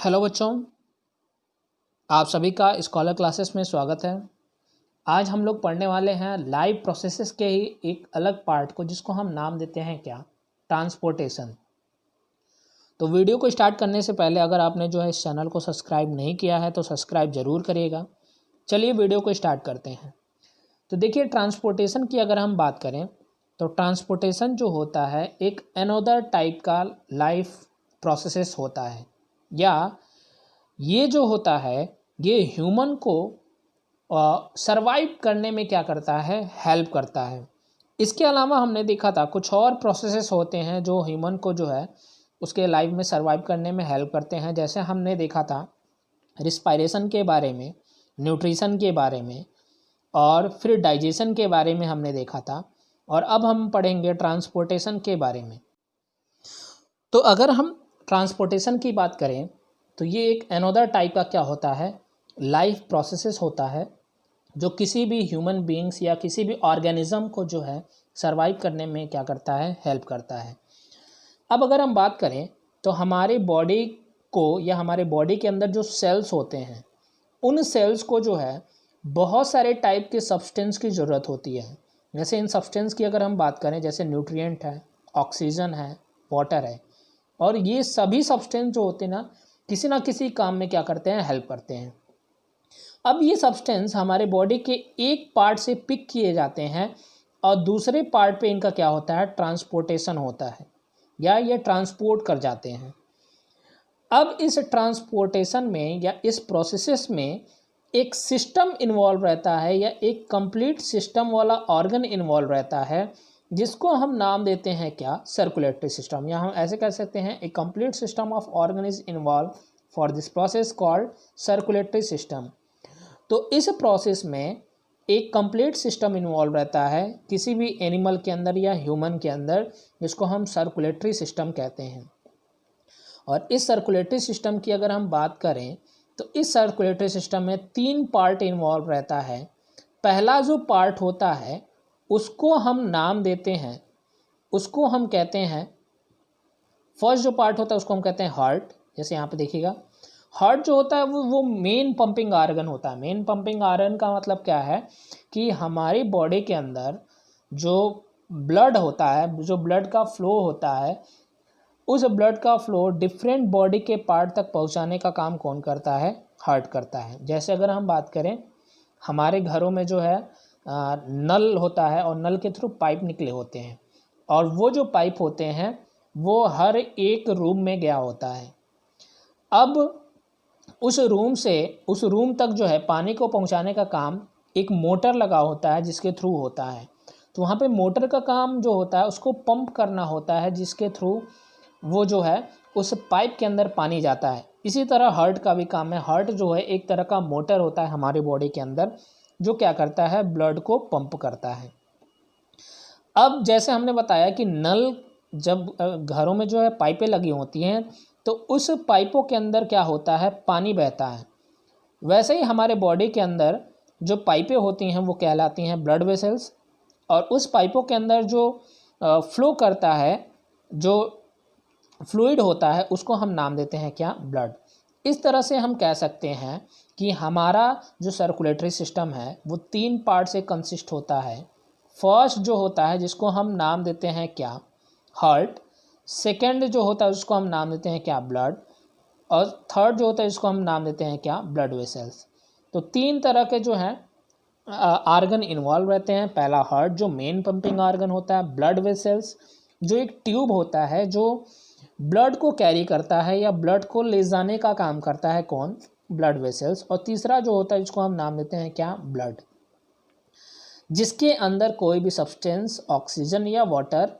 Hello बच्चों, आप सभी का स्कॉलर क्लासेस में स्वागत है। आज हम लोग पढ़ने वाले हैं लाइव प्रोसेसेस के ही एक अलग पार्ट को, जिसको हम नाम देते हैं क्या, ट्रांसपोर्टेशन। तो वीडियो को स्टार्ट करने से पहले अगर आपने जो है इस चैनल को सब्सक्राइब नहीं किया है तो सब्सक्राइब ज़रूर करिएगा। चलिए वीडियो को स्टार्ट करते हैं। तो देखिए, ट्रांसपोर्टेशन की अगर हम बात करें तो ट्रांसपोर्टेशन जो होता है एक अनदर टाइप का लाइव प्रोसेसेस होता है, या ये जो होता है ये ह्यूमन को सरवाइव करने में क्या करता है, हेल्प करता है। इसके अलावा हमने देखा था कुछ और प्रोसेसेस होते हैं जो ह्यूमन को जो है उसके लाइफ में सरवाइव करने में हेल्प करते हैं। जैसे हमने देखा था रिस्पायरेशन के बारे में, न्यूट्रिशन के बारे में, और फिर डाइजेशन के बारे में हमने देखा था। और अब हम पढ़ेंगे ट्रांसपोर्टेशन के बारे में। तो अगर हम ट्रांसपोर्टेशन की बात करें तो ये एक अनदर टाइप का क्या होता है, लाइफ प्रोसेसेस होता है, जो किसी भी ह्यूमन बीइंग्स या किसी भी ऑर्गेनिज्म को जो है सरवाइव करने में क्या करता है, हेल्प करता है। अब अगर हम बात करें तो हमारे बॉडी को या हमारे बॉडी के अंदर जो सेल्स होते हैं, उन सेल्स को जो है बहुत सारे टाइप के सब्सटेंस की ज़रूरत होती है। जैसे इन सब्सटेंस की अगर हम बात करें, जैसे न्यूट्रिएंट है, ऑक्सीजन है, वाटर है, और ये सभी सब्सटेंस जो होते हैं ना, किसी ना किसी काम में क्या करते हैं, हेल्प करते हैं। अब ये सब्सटेंस हमारे बॉडी के एक पार्ट से पिक किए जाते हैं और दूसरे पार्ट पे इनका क्या होता है, ट्रांसपोर्टेशन होता है, या ये ट्रांसपोर्ट कर जाते हैं। अब इस ट्रांसपोर्टेशन में या इस प्रोसेसेस में एक सिस्टम इन्वॉल्व रहता है, या एक कंप्लीट सिस्टम वाला ऑर्गन इन्वॉल्व रहता है, जिसको हम नाम देते हैं क्या, सर्कुलेटरी सिस्टम। या हम ऐसे कह सकते हैं a complete system of organ is involve for this process called circulatory system. तो इस प्रोसेस में एक कंप्लीट सिस्टम इन्वॉल्व रहता है किसी भी एनिमल के अंदर या ह्यूमन के अंदर, जिसको हम सर्कुलेटरी सिस्टम कहते हैं। और इस सर्कुलेटरी सिस्टम की अगर हम बात करें तो इस सर्कुलेटरी सिस्टम में 3 पार्ट इन्वॉल्व रहता है। पहला जो पार्ट होता है उसको हम नाम देते हैं, उसको हम कहते हैं, फर्स्ट जो पार्ट होता है उसको हम कहते हैं हार्ट। जैसे यहाँ पे देखिएगा, हार्ट जो होता है वो मेन पंपिंग आर्गन होता है। मेन पंपिंग आर्गन का मतलब क्या है कि हमारी बॉडी के अंदर जो ब्लड होता है, जो ब्लड का फ्लो होता है, उस ब्लड का फ्लो डिफरेंट बॉडी के पार्ट तक पहुंचाने का काम कौन करता है, हार्ट करता है। जैसे अगर हम बात करें, हमारे घरों में जो है नल होता है और नल के थ्रू पाइप निकले होते हैं, और वो जो पाइप होते हैं वो हर एक रूम में गया होता है। अब उस रूम से उस रूम तक जो है पानी को पहुंचाने का काम एक मोटर लगा होता है, जिसके थ्रू होता है। तो वहाँ पे मोटर का काम जो होता है उसको पंप करना होता है, जिसके थ्रू वो जो है उस पाइप के अंदर पानी जाता है। इसी तरह हार्ट का भी काम है। हार्ट जो है एक तरह का मोटर होता है हमारे बॉडी के अंदर, जो क्या करता है, ब्लड को पंप करता है। अब जैसे हमने बताया कि नल, जब घरों में जो है पाइपें लगी होती हैं तो उस पाइपों के अंदर क्या होता है, पानी बहता है। वैसे ही हमारे बॉडी के अंदर जो पाइपें होती हैं वो कहलाती हैं ब्लड वेसल्स, और उस पाइपों के अंदर जो फ्लो करता है, जो फ्लूइड होता है, उसको हम नाम देते हैं क्या, ब्लड। इस तरह से हम कह सकते हैं कि हमारा जो सर्कुलेटरी सिस्टम है वो 3 पार्ट से कंसिस्ट होता है। फर्स्ट जो होता है जिसको हम नाम देते हैं क्या, हार्ट। सेकंड जो होता है उसको हम नाम देते हैं क्या, ब्लड। और थर्ड जो होता है इसको हम नाम देते हैं क्या, ब्लड वेसल्स। तो 3 तरह के जो हैं आर्गन इन्वॉल्व रहते हैं। पहला हार्ट जो मेन पंपिंग आर्गन होता है, ब्लड वेसल्स जो एक ट्यूब होता है जो ब्लड को कैरी करता है या ब्लड को ले जाने का काम करता है, कौन, ब्लड वेसल्स। और तीसरा जो होता है इसको हम नाम देते हैं क्या, ब्लड, जिसके अंदर कोई भी सब्सटेंस, ऑक्सीजन या वाटर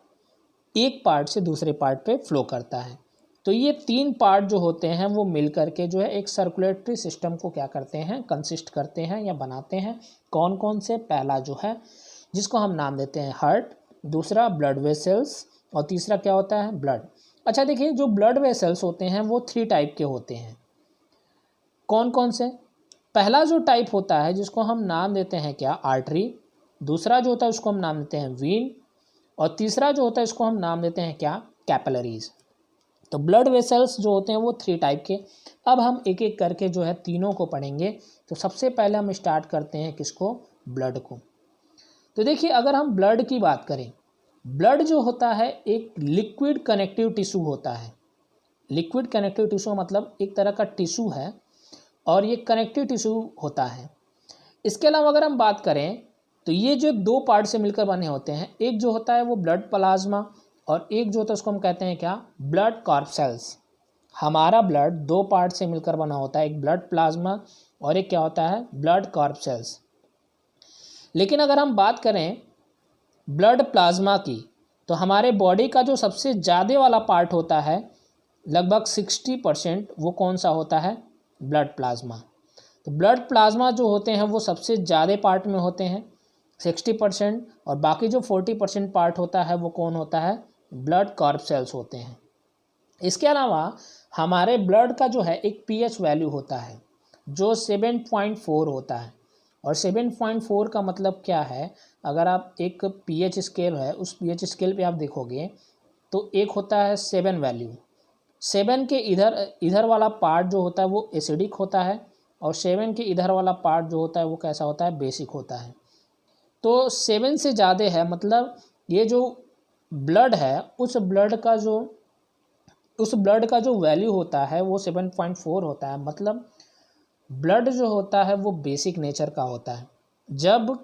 एक पार्ट से दूसरे पार्ट पे फ्लो करता है। तो ये 3 पार्ट जो होते हैं वो मिल करके जो है एक सर्कुलेटरी सिस्टम को क्या करते हैं, कंसिस्ट करते हैं या बनाते हैं। कौन कौन से, पहला जो है जिसको हम नाम देते हैं हार्ट, दूसरा ब्लड वेसल्स, और तीसरा क्या होता है, ब्लड। अच्छा देखिए, जो ब्लड वेसल्स होते हैं वो 3 टाइप के होते हैं। कौन कौन से, पहला जो टाइप होता है जिसको हम नाम देते हैं क्या, आर्टरी। दूसरा जो होता है उसको हम नाम देते हैं वीन। और तीसरा जो होता है इसको हम नाम देते हैं क्या, कैपिलरीज। तो ब्लड वेसल्स जो होते हैं वो 3 टाइप के। अब हम एक एक करके जो है तीनों को पढ़ेंगे। तो सबसे पहले हम स्टार्ट करते हैं किसको, ब्लड को। तो देखिए अगर हम ब्लड की बात करें, ब्लड जो होता है एक लिक्विड कनेक्टिव टिश्यू होता है। लिक्विड कनेक्टिव टिश्यू मतलब एक तरह का टिश्यू है और ये कनेक्टिव टिश्यू होता है। इसके अलावा अगर हम बात करें तो ये जो 2 पार्ट से मिलकर बने होते हैं, एक जो होता है वो ब्लड प्लाज्मा और एक जो होता है उसको हम कहते हैं क्या, ब्लड कॉर्पसेल्स। हमारा ब्लड 2 पार्ट से मिलकर बना होता है, एक ब्लड प्लाज्मा और एक क्या होता है, ब्लड कॉर्पसेल्स। लेकिन अगर हम बात करें ब्लड प्लाज्मा की, तो हमारे बॉडी का जो सबसे ज़्यादा वाला पार्ट होता है लगभग 60%, वो कौन सा होता है, ब्लड प्लाज्मा। तो ब्लड प्लाज्मा जो होते हैं वो सबसे ज़्यादा पार्ट में होते हैं 60%, और बाकी जो 40% पार्ट होता है वो कौन होता है, ब्लड कॉर्पसेल्स होते हैं। इसके अलावा हमारे ब्लड का जो है एक पीएच वैल्यू होता है जो 7.4 होता है। और 7.4 का मतलब क्या है, अगर आप एक पीएच स्केल है उस पीएच स्केल पे आप देखोगे तो एक होता है 7 वैल्यू। 7 के इधर वाला पार्ट जो होता है वो एसिडिक होता है और 7 के इधर वाला पार्ट जो होता है वो कैसा होता है, बेसिक होता है। तो 7 से ज़्यादा है, मतलब ये जो ब्लड है उस ब्लड का जो वैल्यू होता है वो 7.4 होता है। मतलब ब्लड जो होता है वो बेसिक नेचर का होता है। जब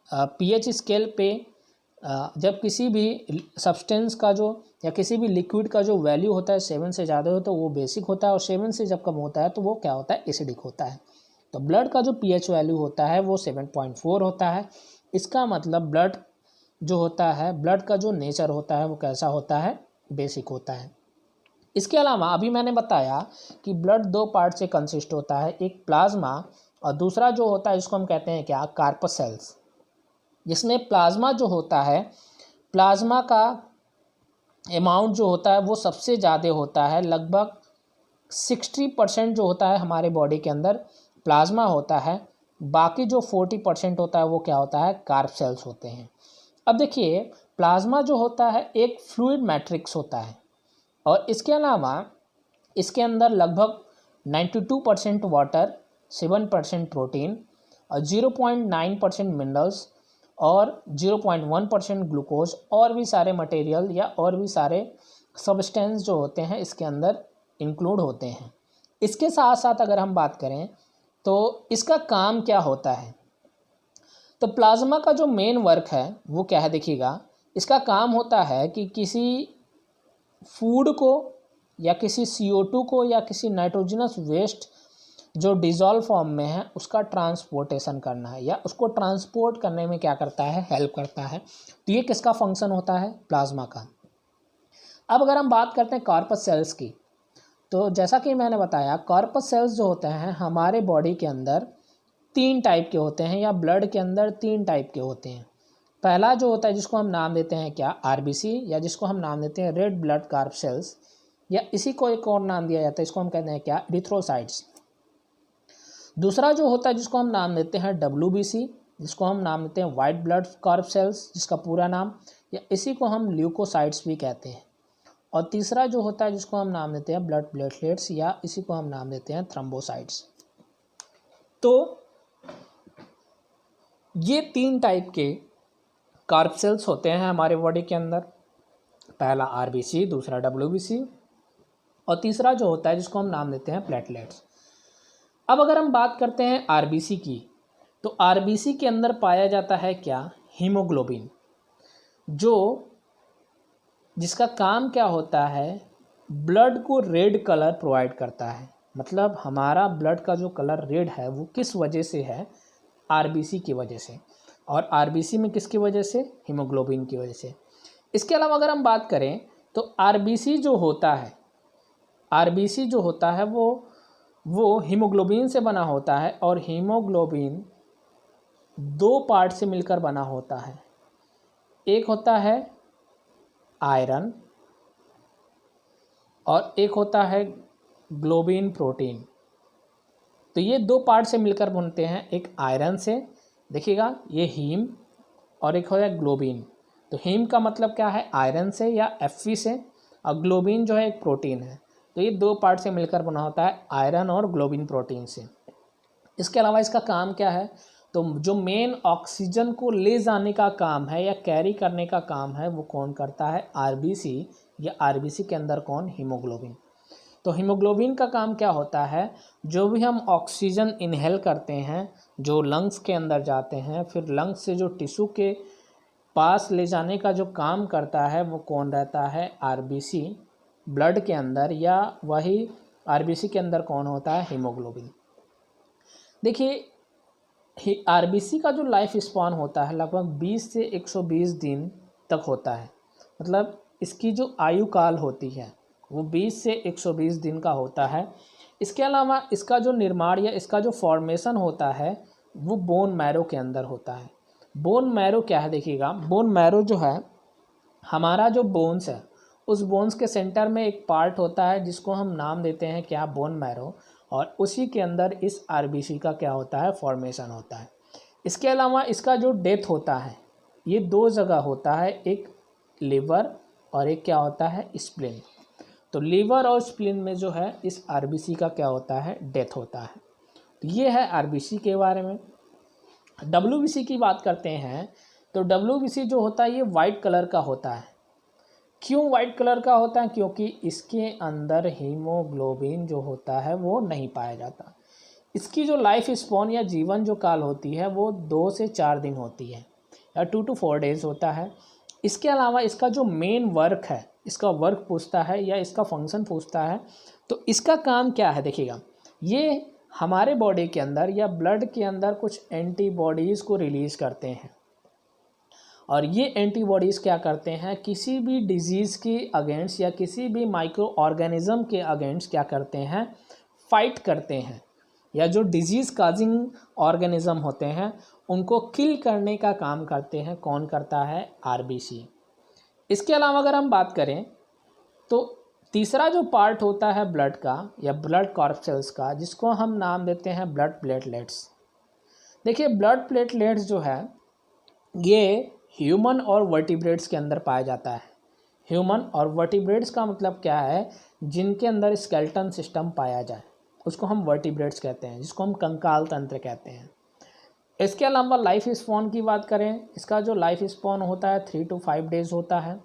पीएच स्केल पे जब किसी भी सब्सटेंस का जो या किसी भी लिक्विड का जो वैल्यू होता है 7 से ज़्यादा हो तो वो बेसिक होता है, और 7 से जब कम होता है तो वो क्या होता है, एसिडिक होता है। तो ब्लड का जो पीएच वैल्यू होता है वो 7.4 होता है। इसका मतलब ब्लड जो होता है, ब्लड का जो नेचर होता है वो कैसा होता है, बेसिक होता है। इसके अलावा अभी मैंने बताया कि ब्लड 2 पार्ट से कंसिस्ट होता है, एक प्लाज्मा और दूसरा जो होता है जिसको हम कहते हैं क्या, कार्पसेल्स। जिसमें प्लाज्मा जो होता है, प्लाज्मा का अमाउंट जो होता है वो सबसे ज़्यादा होता है, लगभग 60% जो होता है हमारे बॉडी के अंदर प्लाज्मा होता है। बाकी जो 40% होता है वो क्या होता है, कार्पसेल्स होते हैं। अब देखिए प्लाज्मा जो होता है एक फ्लूइड मैट्रिक्स होता है और इसके अलावा इसके अंदर लगभग 92% वाटर, 7% प्रोटीन और 0.9% मिनरल्स और 0.1% ग्लूकोज और भी सारे मटेरियल या और भी सारे सब्सटेंस जो होते हैं इसके अंदर इंक्लूड होते हैं। इसके साथ साथ अगर हम बात करें तो इसका काम क्या होता है, तो प्लाज्मा का जो मेन वर्क है वो क्या है, देखिएगा इसका काम होता है कि किसी फूड को या किसी CO2 को या किसी नाइट्रोजनस वेस्ट जो डिज़ोल्व फॉर्म में है उसका ट्रांसपोर्टेशन करना है या उसको ट्रांसपोर्ट करने में क्या करता है, हेल्प करता है। तो ये किसका फंक्शन होता है, प्लाज्मा का। अब अगर हम बात करते हैं कॉर्पस सेल्स की, तो जैसा कि मैंने बताया कॉर्पस सेल्स जो होते हैं हमारे बॉडी के अंदर 3 टाइप के होते हैं या ब्लड के अंदर 3 टाइप के होते हैं। पहला जो होता है जिसको हम नाम देते हैं क्या, RBC, या जिसको हम नाम देते हैं रेड ब्लड कॉर्पसेल्स, या इसी को एक और नाम दिया जाता है, इसको हम कहते हैं क्या, एरिथ्रोसाइट्स। दूसरा जो होता है जिसको हम नाम देते हैं WBC, जिसको हम नाम देते हैं वाइट ब्लड कॉर्पसेल्स जिसका पूरा नाम, या इसी को हम ल्यूकोसाइट्स भी कहते हैं। और तीसरा जो होता है जिसको हम नाम देते हैं ब्लड प्लेटलेट्स, या इसी को हम नाम देते हैं थ्रोम्बोसाइट्स। तो ये 3 टाइप के कॉर्पसेल्स होते हैं हमारे बॉडी के अंदर। पहला RBC, दूसरा WBC और तीसरा जो होता है जिसको हम नाम देते हैं प्लेटलेट्स। अब अगर हम बात करते हैं RBC की, तो RBC के अंदर पाया जाता है क्या, हीमोग्लोबिन, जिसका काम क्या होता है, ब्लड को रेड कलर प्रोवाइड करता है। मतलब हमारा ब्लड का जो कलर रेड है वो किस वजह से है, RBC की वजह से। और RBC में किसकी वजह से, हीमोग्लोबिन की वजह से। इसके अलावा अगर हम बात करें तो RBC जो होता है वो हीमोग्लोबिन से बना होता है और हीमोग्लोबिन 2 पार्ट से मिलकर बना होता है। एक होता है आयरन और एक होता है ग्लोबिन प्रोटीन। तो ये 2 पार्ट से मिलकर बनते हैं, एक आयरन से, देखिएगा ये हीम, और एक होता है ग्लोबिन। तो हीम का मतलब क्या है, आयरन से या Fe से, और ग्लोबिन जो है एक प्रोटीन है। तो ये 2 पार्ट से मिलकर बना होता है, आयरन और ग्लोबिन प्रोटीन से। इसके अलावा इसका काम क्या है, तो जो मेन ऑक्सीजन को ले जाने का काम है या कैरी करने का काम है वो कौन करता है, आरबीसी, या आरबीसी के अंदर कौन, हीमोग्लोबिन। तो हीमोग्लोबिन का काम क्या होता है, जो भी हम ऑक्सीजन इनहेल करते हैं, जो लंग्स के अंदर जाते हैं, फिर लंग्स से जो टिश्यू के पास ले जाने का जो काम करता है वो कौन रहता है, आरबीसी ब्लड के अंदर, या वही आरबीसी के अंदर कौन होता है, हीमोग्लोबिन। देखिए आरबीसी का जो लाइफ स्पैन होता है लगभग 20 से 120 दिन तक होता है। मतलब इसकी जो आयु काल होती है वो 20 से 120 दिन का होता है। इसके अलावा इसका जो निर्माण या इसका जो फॉर्मेशन होता है वो बोन मैरो के अंदर होता है। बोन मैरो क्या है, देखिएगा, बोन मैरो जो है हमारा जो बोन्स है उस बोन्स के सेंटर में एक पार्ट होता है जिसको हम नाम देते हैं क्या, बोन मैरो, और उसी के अंदर इस आरबीसी का क्या होता है, फॉर्मेशन होता है। इसके अलावा इसका जो डेथ होता है ये 2 जगह होता है, एक लिवर और एक क्या होता है, स्प्लीन। तो लीवर और स्प्लीन में जो है इस आरबीसी का क्या होता है, डेथ होता है। तो ये है आरबीसी के बारे में। डब्ल्यूबीसी की बात करते हैं तो डब्ल्यूबीसी जो होता है ये वाइट कलर का होता है। क्यों वाइट कलर का होता है, क्योंकि इसके अंदर हीमोग्लोबिन जो होता है वो नहीं पाया जाता। इसकी जो लाइफ स्पैन या जीवन जो काल होती है वो 2 से 4 दिन होती है, या 2 to 4 डेज होता है। इसके अलावा इसका जो मेन वर्क है, इसका वर्क पूछता है या इसका फंक्शन पूछता है, तो इसका काम क्या है, देखिएगा, ये हमारे बॉडी के अंदर या ब्लड के अंदर कुछ एंटीबॉडीज़ को रिलीज़ करते हैं, और ये एंटीबॉडीज़ क्या करते हैं, किसी भी डिजीज़ के अगेंस्ट या किसी भी माइक्रो ऑर्गेनिज्म के अगेंस्ट क्या करते हैं, फाइट करते हैं, या जो डिजीज़ काजिंग ऑर्गेनिज्म होते हैं उनको किल करने का काम करते हैं। कौन करता है, आरबीसी। इसके अलावा अगर हम बात करें तो तीसरा जो पार्ट होता है ब्लड का या ब्लड कॉर्पसेल्स का, जिसको हम नाम देते हैं ब्लड प्लेटलेट्स। देखिए ब्लड प्लेटलेट्स जो है ये ह्यूमन और वर्टिब्रेट्स के अंदर पाया जाता है। ह्यूमन और वर्टिब्रेट्स का मतलब क्या है, जिनके अंदर स्केलेटन सिस्टम पाया जाए उसको हम वर्टिब्रेट्स कहते हैं, जिसको हम कंकाल तंत्र कहते हैं। इसके अलावा लाइफ स्पैन की बात करें, इसका जो लाइफ स्पैन होता है 3 to 5 डेज होता है,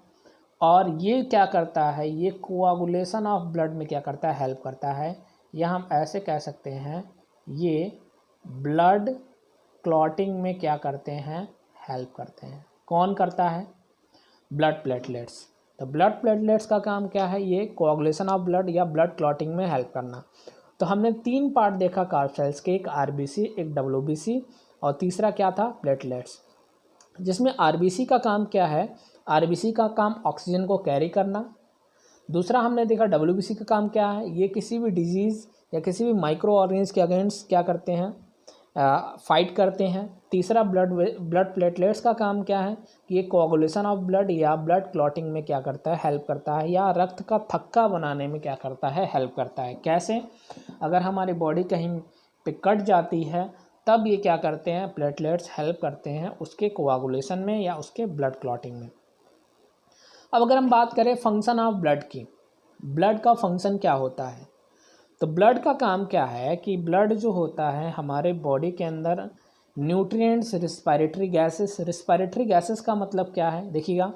और ये क्या करता है, ये कोआगुलेशन ऑफ ब्लड में क्या करता है, हेल्प करता है, या हम ऐसे कह सकते हैं ये ब्लड क्लॉटिंग में क्या करते हैं, हेल्प करते हैं। कौन करता है, ब्लड प्लेटलेट्स। तो ब्लड प्लेटलेट्स का काम क्या है, ये कोआगुलेशन ऑफ ब्लड या ब्लड क्लॉटिंग में हेल्प करना। तो हमने 3 पार्ट देखा कार्बसेल्स के, एक आरबीसी, एक डब्ल्यूबीसी, और तीसरा क्या था, प्लेटलेट्स। जिसमें आरबीसी का काम क्या है, आरबीसी का काम ऑक्सीजन को कैरी करना। दूसरा हमने देखा डब्ल्यूबीसी का काम क्या है, ये किसी भी डिजीज़ या किसी भी माइक्रो ऑर्गेनिज्म के अगेंस्ट क्या करते हैं, फाइट करते हैं। तीसरा ब्लड प्लेटलेट्स का काम क्या है कि ये कोआगुलेशन ऑफ ब्लड या ब्लड क्लॉटिंग में क्या करता है, हेल्प करता है, या रक्त का थक्का बनाने में क्या करता है, हेल्प करता है। कैसे, अगर हमारी बॉडी कहीं पे कट जाती है तब ये क्या करते हैं, प्लेटलेट्स हेल्प करते हैं उसके कोआगुलेशन में या उसके ब्लड क्लॉटिंग में। अब अगर हम बात करें फंक्शन ऑफ ब्लड की, ब्लड का फंक्शन क्या होता है, तो ब्लड का काम क्या है कि ब्लड जो होता है हमारे बॉडी के अंदर न्यूट्रिएंट्स, रिस्पायरेटरी गैसेस का मतलब क्या है, देखिएगा,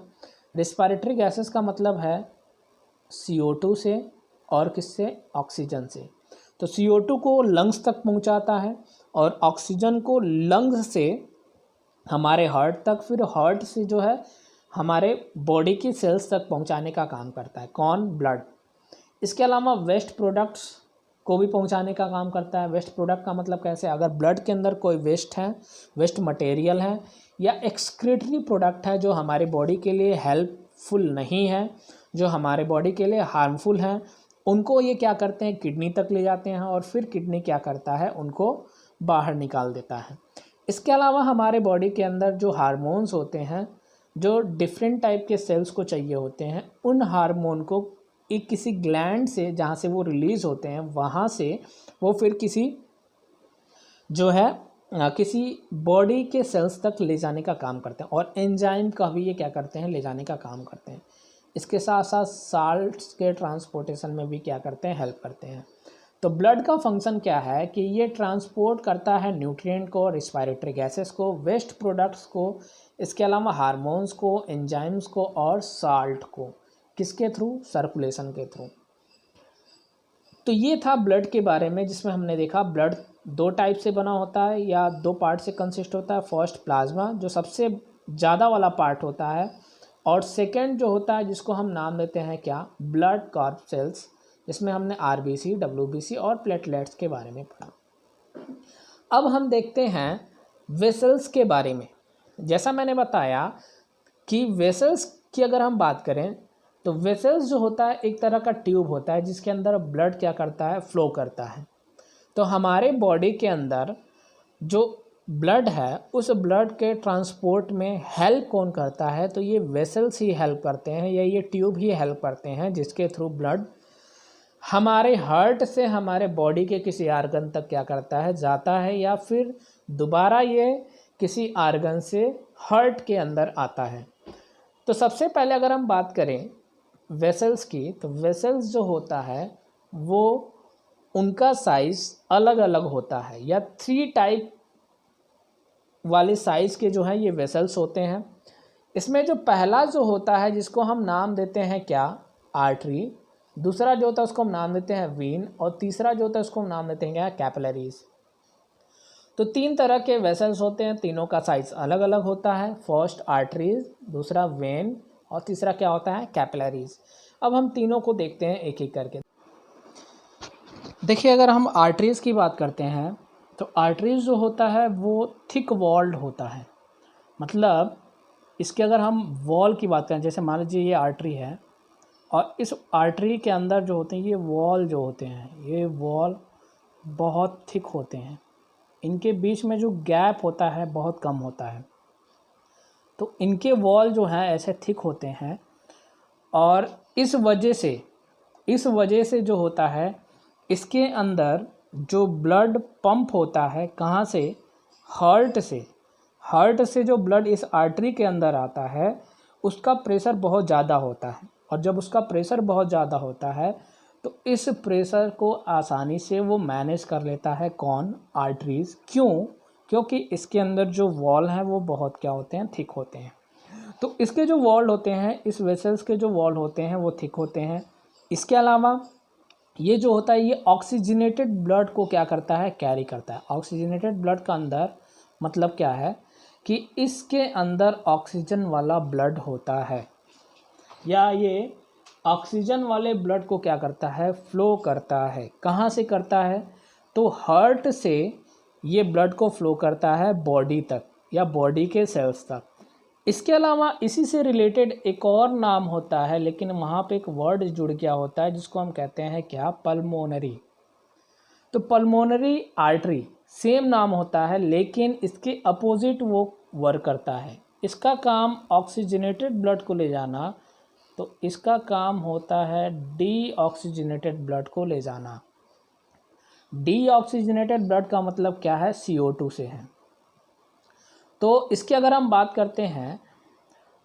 रिस्पायरेटरी गैसेस का मतलब है CO2 से और किससे, ऑक्सीजन से। तो CO2 को लंग्स तक पहुंचाता है और ऑक्सीजन को लंग्स से हमारे हार्ट तक, फिर हार्ट से जो है हमारे बॉडी की सेल्स तक पहुंचाने का काम करता है। कौन, ब्लड। इसके अलावा वेस्ट प्रोडक्ट्स को भी पहुंचाने का काम करता है। वेस्ट प्रोडक्ट का मतलब कैसे, अगर ब्लड के अंदर कोई वेस्ट है, वेस्ट मटेरियल है या एक्सक्रीटरी प्रोडक्ट है जो हमारे बॉडी के लिए हेल्पफुल नहीं है, जो हमारे बॉडी के लिए हार्मफुल हैं, उनको ये क्या करते हैं, किडनी तक ले जाते हैं और फिर किडनी क्या करता है, उनको बाहर निकाल देता है। इसके अलावा हमारे बॉडी के अंदर जो हार्मोन्स होते हैं, जो डिफरेंट टाइप के सेल्स को चाहिए होते हैं, उन हार्मोन को एक किसी ग्लैंड से जहाँ से वो रिलीज़ होते हैं वहाँ से वो फिर किसी जो है किसी बॉडी के सेल्स तक ले जाने का काम करते हैं, और एंजाइम का भी ये क्या करते हैं, ले जाने का काम करते हैं। इसके साथ साथ साल्ट्स के ट्रांसपोर्टेशन में भी क्या करते हैं, हेल्प करते हैं। तो ब्लड का फंक्शन क्या है कि ये ट्रांसपोर्ट करता है न्यूट्रिएंट को, रिस्पायरेटरी गैसेस को, वेस्ट प्रोडक्ट्स को, इसके अलावा हार्मोन्स को, एंजाइम्स को और साल्ट को। किसके थ्रू? सर्कुलेशन के थ्रू। तो ये था ब्लड के बारे में, जिसमें हमने देखा ब्लड दो टाइप से बना होता है या दो पार्ट से कंसिस्ट होता है। फर्स्ट प्लाज्मा, जो सबसे ज़्यादा वाला पार्ट होता है, और सेकेंड जो होता है जिसको हम नाम देते हैं क्या, ब्लड कॉर्पसेल्स, जिसमें हमने आरबीसी, डब्ल्यूबीसी और प्लेटलेट्स के बारे में पढ़ा। अब हम देखते हैं वेसल्स के बारे में। जैसा मैंने बताया कि वेसल्स की अगर हम बात करें तो वेसल्स जो होता है एक तरह का ट्यूब होता है जिसके अंदर ब्लड क्या करता है, फ्लो करता है। तो हमारे बॉडी के अंदर जो ब्लड है उस ब्लड के ट्रांसपोर्ट में हेल्प कौन करता है, तो ये वेसल्स ही हेल्प करते हैं या ये ट्यूब ही हेल्प करते हैं, जिसके थ्रू ब्लड हमारे हार्ट से हमारे बॉडी के किसी आर्गन तक क्या करता है, जाता है, या फिर दोबारा ये किसी आर्गन से हार्ट के अंदर आता है। तो सबसे पहले अगर हम बात करें वेसल्स की, तो वेसल्स जो होता है वो उनका साइज़ अलग अलग होता है, या 3 टाइप वाले साइज़ के जो है ये वेसल्स होते हैं। इसमें जो पहला जो होता है जिसको हम नाम देते हैं क्या, आर्टरी, दूसरा जो होता है उसको हम नाम देते हैं वीन, और तीसरा जो होता है उसको हम नाम देते हैं क्या, कैपिलरीज। तो 3 तरह के वेसल्स होते हैं, तीनों का साइज़ अलग अलग होता है। फर्स्ट आर्टरीज, दूसरा वेन और तीसरा क्या होता है, कैपिलरीज। अब हम तीनों को देखते हैं एक एक करके। देखिए अगर हम आर्टरीज की बात करते हैं तो आर्टरीज जो होता है वो थिक वॉल्ड होता है। मतलब इसके अगर हम वॉल की बात करें, जैसे मान लीजिए ये आर्टरी है और इस आर्टरी के अंदर जो होते हैं ये वॉल जो होते हैं, ये वॉल बहुत थिक होते हैं, इनके बीच में जो गैप होता है बहुत कम होता है। तो इनके वॉल जो हैं ऐसे थिक होते हैं, और इस वजह से जो होता है इसके अंदर जो ब्लड पंप होता है, कहाँ से, हार्ट से जो ब्लड इस आर्टरी के अंदर आता है उसका प्रेशर बहुत ज़्यादा होता है, और जब उसका प्रेशर बहुत ज़्यादा होता है तो इस प्रेशर को आसानी से वो मैनेज कर लेता है, कौन, आर्टरीज। क्यों? क्योंकि इसके अंदर जो वॉल हैं वो बहुत क्या होते हैं, थिक होते हैं। तो इसके जो वॉल होते हैं, इस वेसल्स के जो वॉल होते हैं वो थिक होते हैं। इसके अलावा ये जो होता है ये ऑक्सीजनेटेड ब्लड को क्या करता है, कैरी करता है। ऑक्सीजनेटेड ब्लड का अंदर मतलब क्या है कि इसके अंदर ऑक्सीजन वाला ब्लड होता है, या ये ऑक्सीजन वाले ब्लड को क्या करता है, फ्लो करता है। कहाँ से करता है, तो हार्ट से ये ब्लड को फ्लो करता है बॉडी तक या बॉडी के सेल्स तक। इसके अलावा इसी से रिलेटेड एक और नाम होता है, लेकिन वहाँ पे एक वर्ड जुड़ गया होता है जिसको हम कहते हैं क्या, पल्मोनरी। तो पल्मोनरी आर्टरी सेम नाम होता है, लेकिन इसके अपोजिट वो वर्क करता है। इसका काम ऑक्सीजनेटेड ब्लड को ले जाना, तो इसका काम होता है डीऑक्सीजनेटेड ब्लड को ले जाना। डीऑक्सीजनेटेड ब्लड का मतलब क्या है, CO2 से है। तो इसकी अगर हम बात करते हैं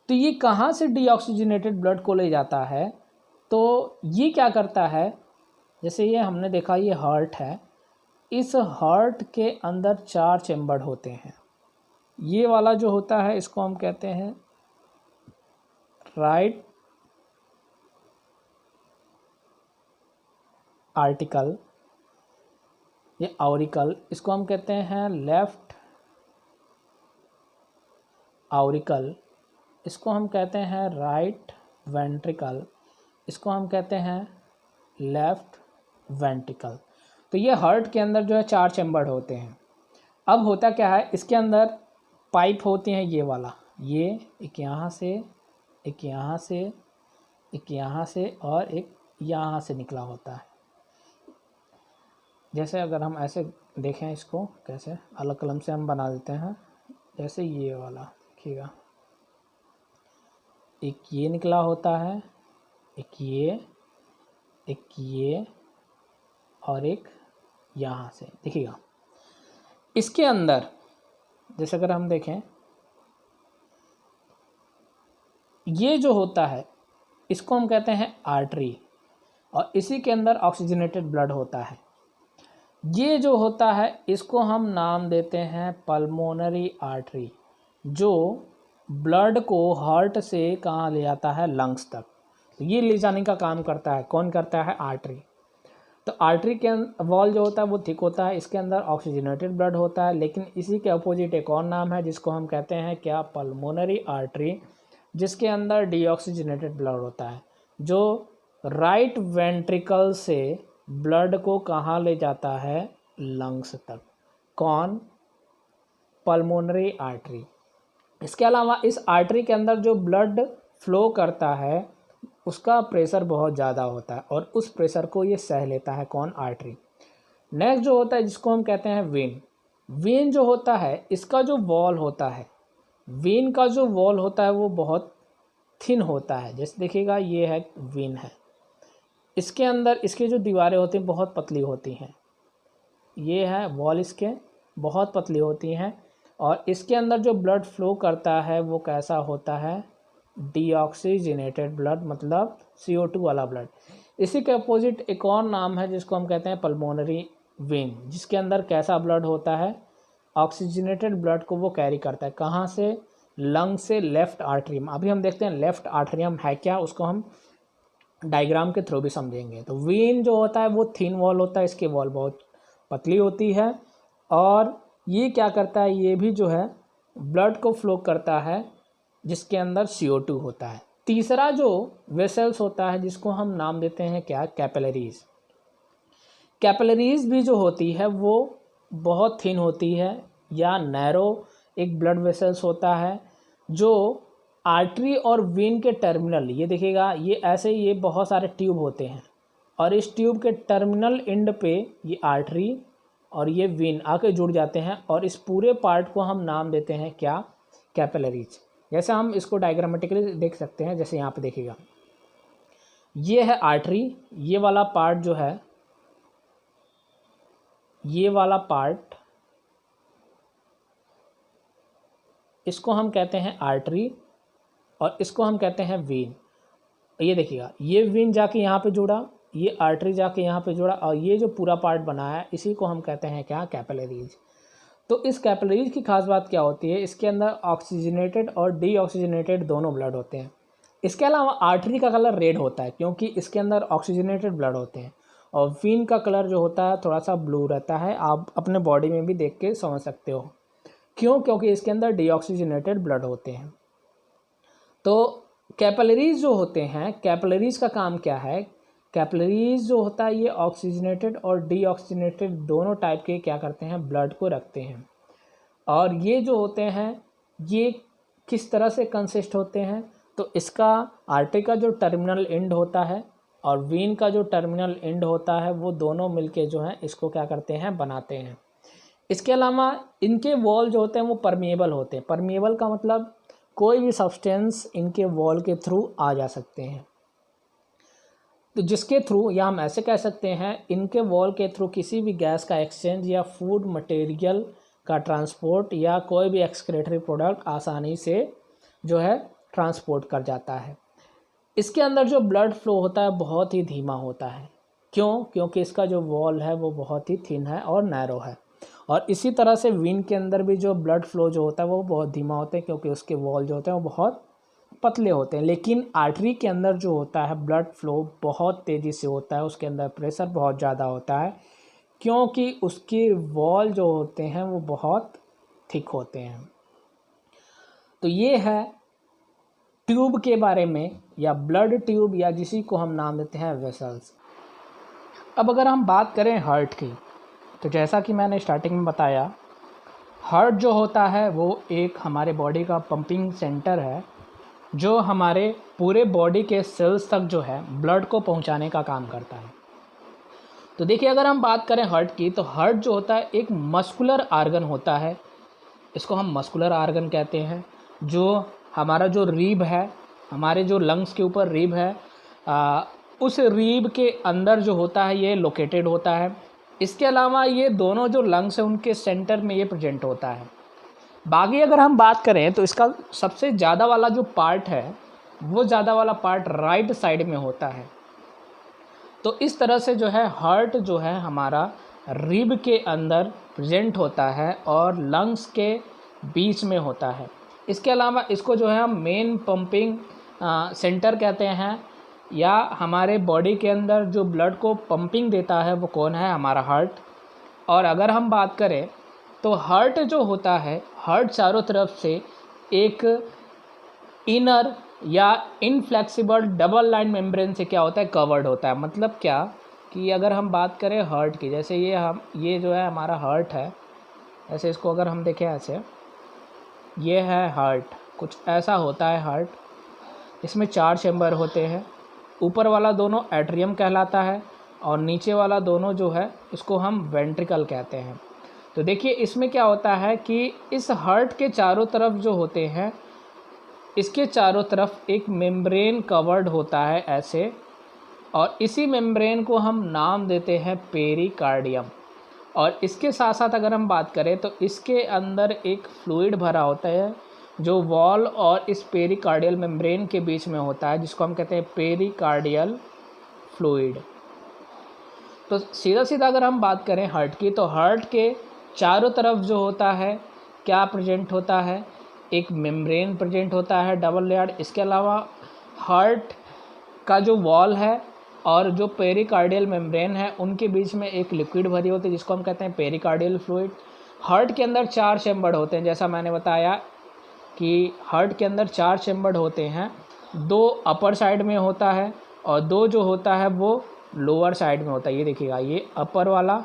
तो ये कहाँ से डीऑक्सीजनेटेड ब्लड को ले जाता है, तो ये क्या करता है, जैसे ये हमने देखा ये हार्ट है, इस हार्ट के अंदर 4 चैम्बर होते हैं। ये वाला जो होता है इसको हम कहते हैं राइट आर्टिकल, ये ऑरिकल, इसको हम कहते हैं लेफ्ट ऑरिकल, इसको हम कहते हैं राइट वेंट्रिकल, इसको हम कहते हैं लेफ्ट वेंट्रिकल। तो ये हार्ट के अंदर जो है 4 चैम्बर होते हैं। अब होता क्या है, इसके अंदर पाइप होती हैं, ये वाला, ये एक यहाँ से, एक यहाँ से, एक यहाँ से और एक यहाँ से निकला होता है। जैसे अगर हम ऐसे देखें इसको, कैसे अलग कलम से हम बना देते हैं, जैसे ये वाला देखिएगा, एक ये निकला होता है, एक ये और एक यहाँ से, देखिएगा। इसके अंदर जैसे अगर हम देखें, ये जो होता है इसको हम कहते हैं आर्टरी, और इसी के अंदर ऑक्सीजनेटेड ब्लड होता है। ये जो होता है इसको हम नाम देते हैं पल्मोनरी आर्टरी, जो ब्लड को हार्ट से कहाँ ले जाता है, लंग्स तक। तो ये ले जाने का काम करता है, कौन करता है, आर्टरी। तो आर्टरी के वॉल जो होता है वो थिक होता है, इसके अंदर ऑक्सीजनेटेड ब्लड होता है, लेकिन इसी के अपोजिट एक और नाम है जिसको हम कहते हैं क्या, पल्मोनरी आर्टरी, जिसके अंदर डीऑक्सीजनेटेड ब्लड होता है, जो राइट वेंट्रिकल से ब्लड को कहाँ ले जाता है, लंग्स तक। कौन, पल्मोनरी आर्टरी। इसके अलावा इस आर्टरी के अंदर जो ब्लड फ्लो करता है उसका प्रेशर बहुत ज़्यादा होता है, और उस प्रेशर को ये सह लेता है, कौन, आर्टरी। नेक्स्ट जो होता है जिसको हम कहते हैं वेन। वेन जो होता है इसका जो वॉल होता है, वेन का जो वॉल होता है वो बहुत थिन होता है। जैसे देखिएगा ये है वेन है, इसके अंदर इसकी जो दीवारें होती हैं बहुत पतली होती हैं, ये है वॉल, इसके बहुत पतली होती हैं, और इसके अंदर जो ब्लड फ्लो करता है वो कैसा होता है, डीऑक्सीजनेटेड ब्लड, मतलब CO2 वाला ब्लड। इसी के अपोजिट एक और नाम है जिसको हम कहते हैं पल्मोनरी वेन, जिसके अंदर कैसा ब्लड होता है, ऑक्सीजनेटेड ब्लड को वो कैरी करता है, कहाँ से, लंग से लेफ्ट आर्टरियम। अभी हम देखते हैं लेफ्ट आर्टरियम है क्या, उसको हम डायग्राम के थ्रू भी समझेंगे। तो वेन जो होता है वो थिन वॉल होता है, इसकी वॉल बहुत पतली होती है, और ये क्या करता है, ये भी जो है ब्लड को फ्लो करता है, जिसके अंदर CO2 होता है। तीसरा जो वेसल्स होता है जिसको हम नाम देते हैं क्या, कैपिलरीज। कैपिलरीज भी जो होती है वो बहुत थिन होती है या नैरो एक ब्लड वेसल्स होता है, जो आर्टरी और वेन के टर्मिनल, ये देखिएगा ये ऐसे, ये बहुत सारे ट्यूब होते हैं, और इस ट्यूब के टर्मिनल एंड पे ये आर्टरी और ये वेन आके जुड़ जाते हैं, और इस पूरे पार्ट को हम नाम देते हैं क्या, कैपिलरीज। जैसे हम इसको डायग्रामेटिकली देख सकते हैं, जैसे यहाँ पे देखिएगा ये है आर्टरी, ये वाला पार्ट जो है, ये वाला पार्ट इसको हम कहते हैं आर्टरी, और इसको हम कहते हैं वेन। ये देखिएगा ये वेन जाके यहाँ पे जुड़ा, ये आर्टरी जाके यहाँ पे जुड़ा, और ये जो पूरा पार्ट बना है इसी को हम कहते हैं क्या, कैपिलरीज। तो इस कैपिलरीज की खास बात क्या होती है, इसके अंदर ऑक्सीजनेटेड और डीऑक्सीजनेटेड दोनों ब्लड होते हैं। इसके अलावा आर्टरी का कलर रेड होता है क्योंकि इसके अंदर ऑक्सीजनेटेड ब्लड होते हैं, और वेन का कलर जो होता है थोड़ा सा ब्लू रहता है, आप अपने बॉडी में भी देख के समझ सकते हो क्यों, क्योंकि इसके अंदर डीऑक्सीजनेटेड ब्लड होते हैं। तो कैपिलरीज जो होते हैं, कैपिलरीज का काम क्या है, कैपिलरीज जो होता है ये ऑक्सीजनेटेड और डीऑक्सीजनेटेड दोनों टाइप के क्या करते हैं, ब्लड को रखते हैं। और ये जो होते हैं ये किस तरह से कंसिस्ट होते हैं, तो इसका आर्टरी का जो टर्मिनल एंड होता है और वेन का जो टर्मिनल एंड होता है वो दोनों मिलके जो है इसको क्या करते हैं, बनाते हैं। इसके अलावा इनके वॉल जो होते हैं वो परमिएबल होते हैं। परमिएबल का मतलब कोई भी सब्सटेंस इनके वॉल के थ्रू आ जा सकते हैं, तो जिसके थ्रू, या हम ऐसे कह सकते हैं इनके वॉल के थ्रू किसी भी गैस का एक्सचेंज या फूड मटेरियल का ट्रांसपोर्ट या कोई भी एक्सक्रीटरी प्रोडक्ट आसानी से जो है ट्रांसपोर्ट कर जाता है। इसके अंदर जो ब्लड फ्लो होता है बहुत ही धीमा होता है, क्यों, क्योंकि इसका जो वॉल है वो बहुत ही थिन है और नैरो है। और इसी तरह से वेन के अंदर भी जो ब्लड फ्लो जो होता है वो बहुत धीमा होता है क्योंकि उसके वॉल जो होते हैं वो बहुत पतले होते हैं। लेकिन आर्टरी के अंदर जो होता है ब्लड फ्लो बहुत तेज़ी से होता है, उसके अंदर प्रेशर बहुत ज़्यादा होता है क्योंकि उसके वॉल जो होते हैं वो बहुत थिक होते हैं। तो ये है ट्यूब के बारे में, या ब्लड ट्यूब, या जिसी को हम नाम देते हैं वेसल्स। अब अगर हम बात करें हार्ट की, तो जैसा कि मैंने स्टार्टिंग में बताया, हार्ट जो होता है वो एक हमारे बॉडी का पंपिंग सेंटर है जो हमारे पूरे बॉडी के सेल्स तक जो है ब्लड को पहुंचाने का काम करता है। तो देखिए अगर हम बात करें हार्ट की, तो हार्ट जो होता है एक मस्कुलर आर्गन होता है, इसको हम मस्कुलर आर्गन कहते हैं। जो हमारा जो रीब है, हमारे जो लंग्स के ऊपर रीब है, उस रीब के अंदर जो होता है ये लोकेटेड होता है। इसके अलावा ये दोनों जो लंग्स हैं उनके सेंटर में ये प्रेजेंट होता है। बाकी अगर हम बात करें तो इसका सबसे ज़्यादा वाला जो पार्ट है वो ज़्यादा वाला पार्ट राइट साइड में होता है। तो इस तरह से जो है हार्ट जो है हमारा रिब के अंदर प्रेजेंट होता है और लंग्स के बीच में होता है। इसके अलावा इसको जो है हम मेन पंपिंग सेंटर कहते हैं, या हमारे बॉडी के अंदर जो ब्लड को पंपिंग देता है वो कौन है, हमारा हार्ट। और अगर हम बात करें तो हार्ट जो होता है, हार्ट चारों तरफ से एक इनर या इनफ्लेक्सिबल डबल लाइन मेम्ब्रेन से क्या होता है, कवर्ड होता है। मतलब क्या कि अगर हम बात करें हार्ट की, जैसे ये जो है हमारा हार्ट है, ऐसे इसको अगर हम देखें ऐसे, ये है हार्ट, कुछ ऐसा होता है हार्ट। इसमें 4 चैम्बर होते हैं। ऊपर वाला दोनों एट्रियम कहलाता है और नीचे वाला दोनों जो है इसको हम वेंट्रिकल कहते हैं। तो देखिए इसमें क्या होता है कि इस हार्ट के चारों तरफ जो होते हैं, इसके चारों तरफ एक मेम्ब्रेन कवर्ड होता है ऐसे, और इसी मेम्ब्रेन को हम नाम देते हैं पेरिकार्डियम। और इसके साथ साथ अगर हम बात करें तो इसके अंदर एक फ्लूइड भरा होता है जो वॉल और इस पेरिकार्डियल मेम्ब्रेन के बीच में होता है, जिसको हम कहते हैं पेरिकार्डियल फ्लूइड। तो सीधा सीधा अगर हम बात करें हार्ट की, तो हार्ट के चारों तरफ जो होता है क्या प्रेजेंट होता है, एक मेम्ब्रेन प्रेजेंट होता है डबल लेयर्ड। इसके अलावा हार्ट का जो वॉल है और जो पेरिकार्डियल मेम्ब्रेन है उनके बीच में एक लिक्विड भरी होती है जिसको हम कहते हैं पेरिकार्डियल फ्लूइड। हार्ट के अंदर 4 चैम्बर होते हैं, जैसा मैंने बताया कि हार्ट के अंदर 4 चैम्बर होते हैं। 2 अपर साइड में होता है और 2 जो होता है वो लोअर साइड में होता है। ये देखिएगा, ये अपर वाला,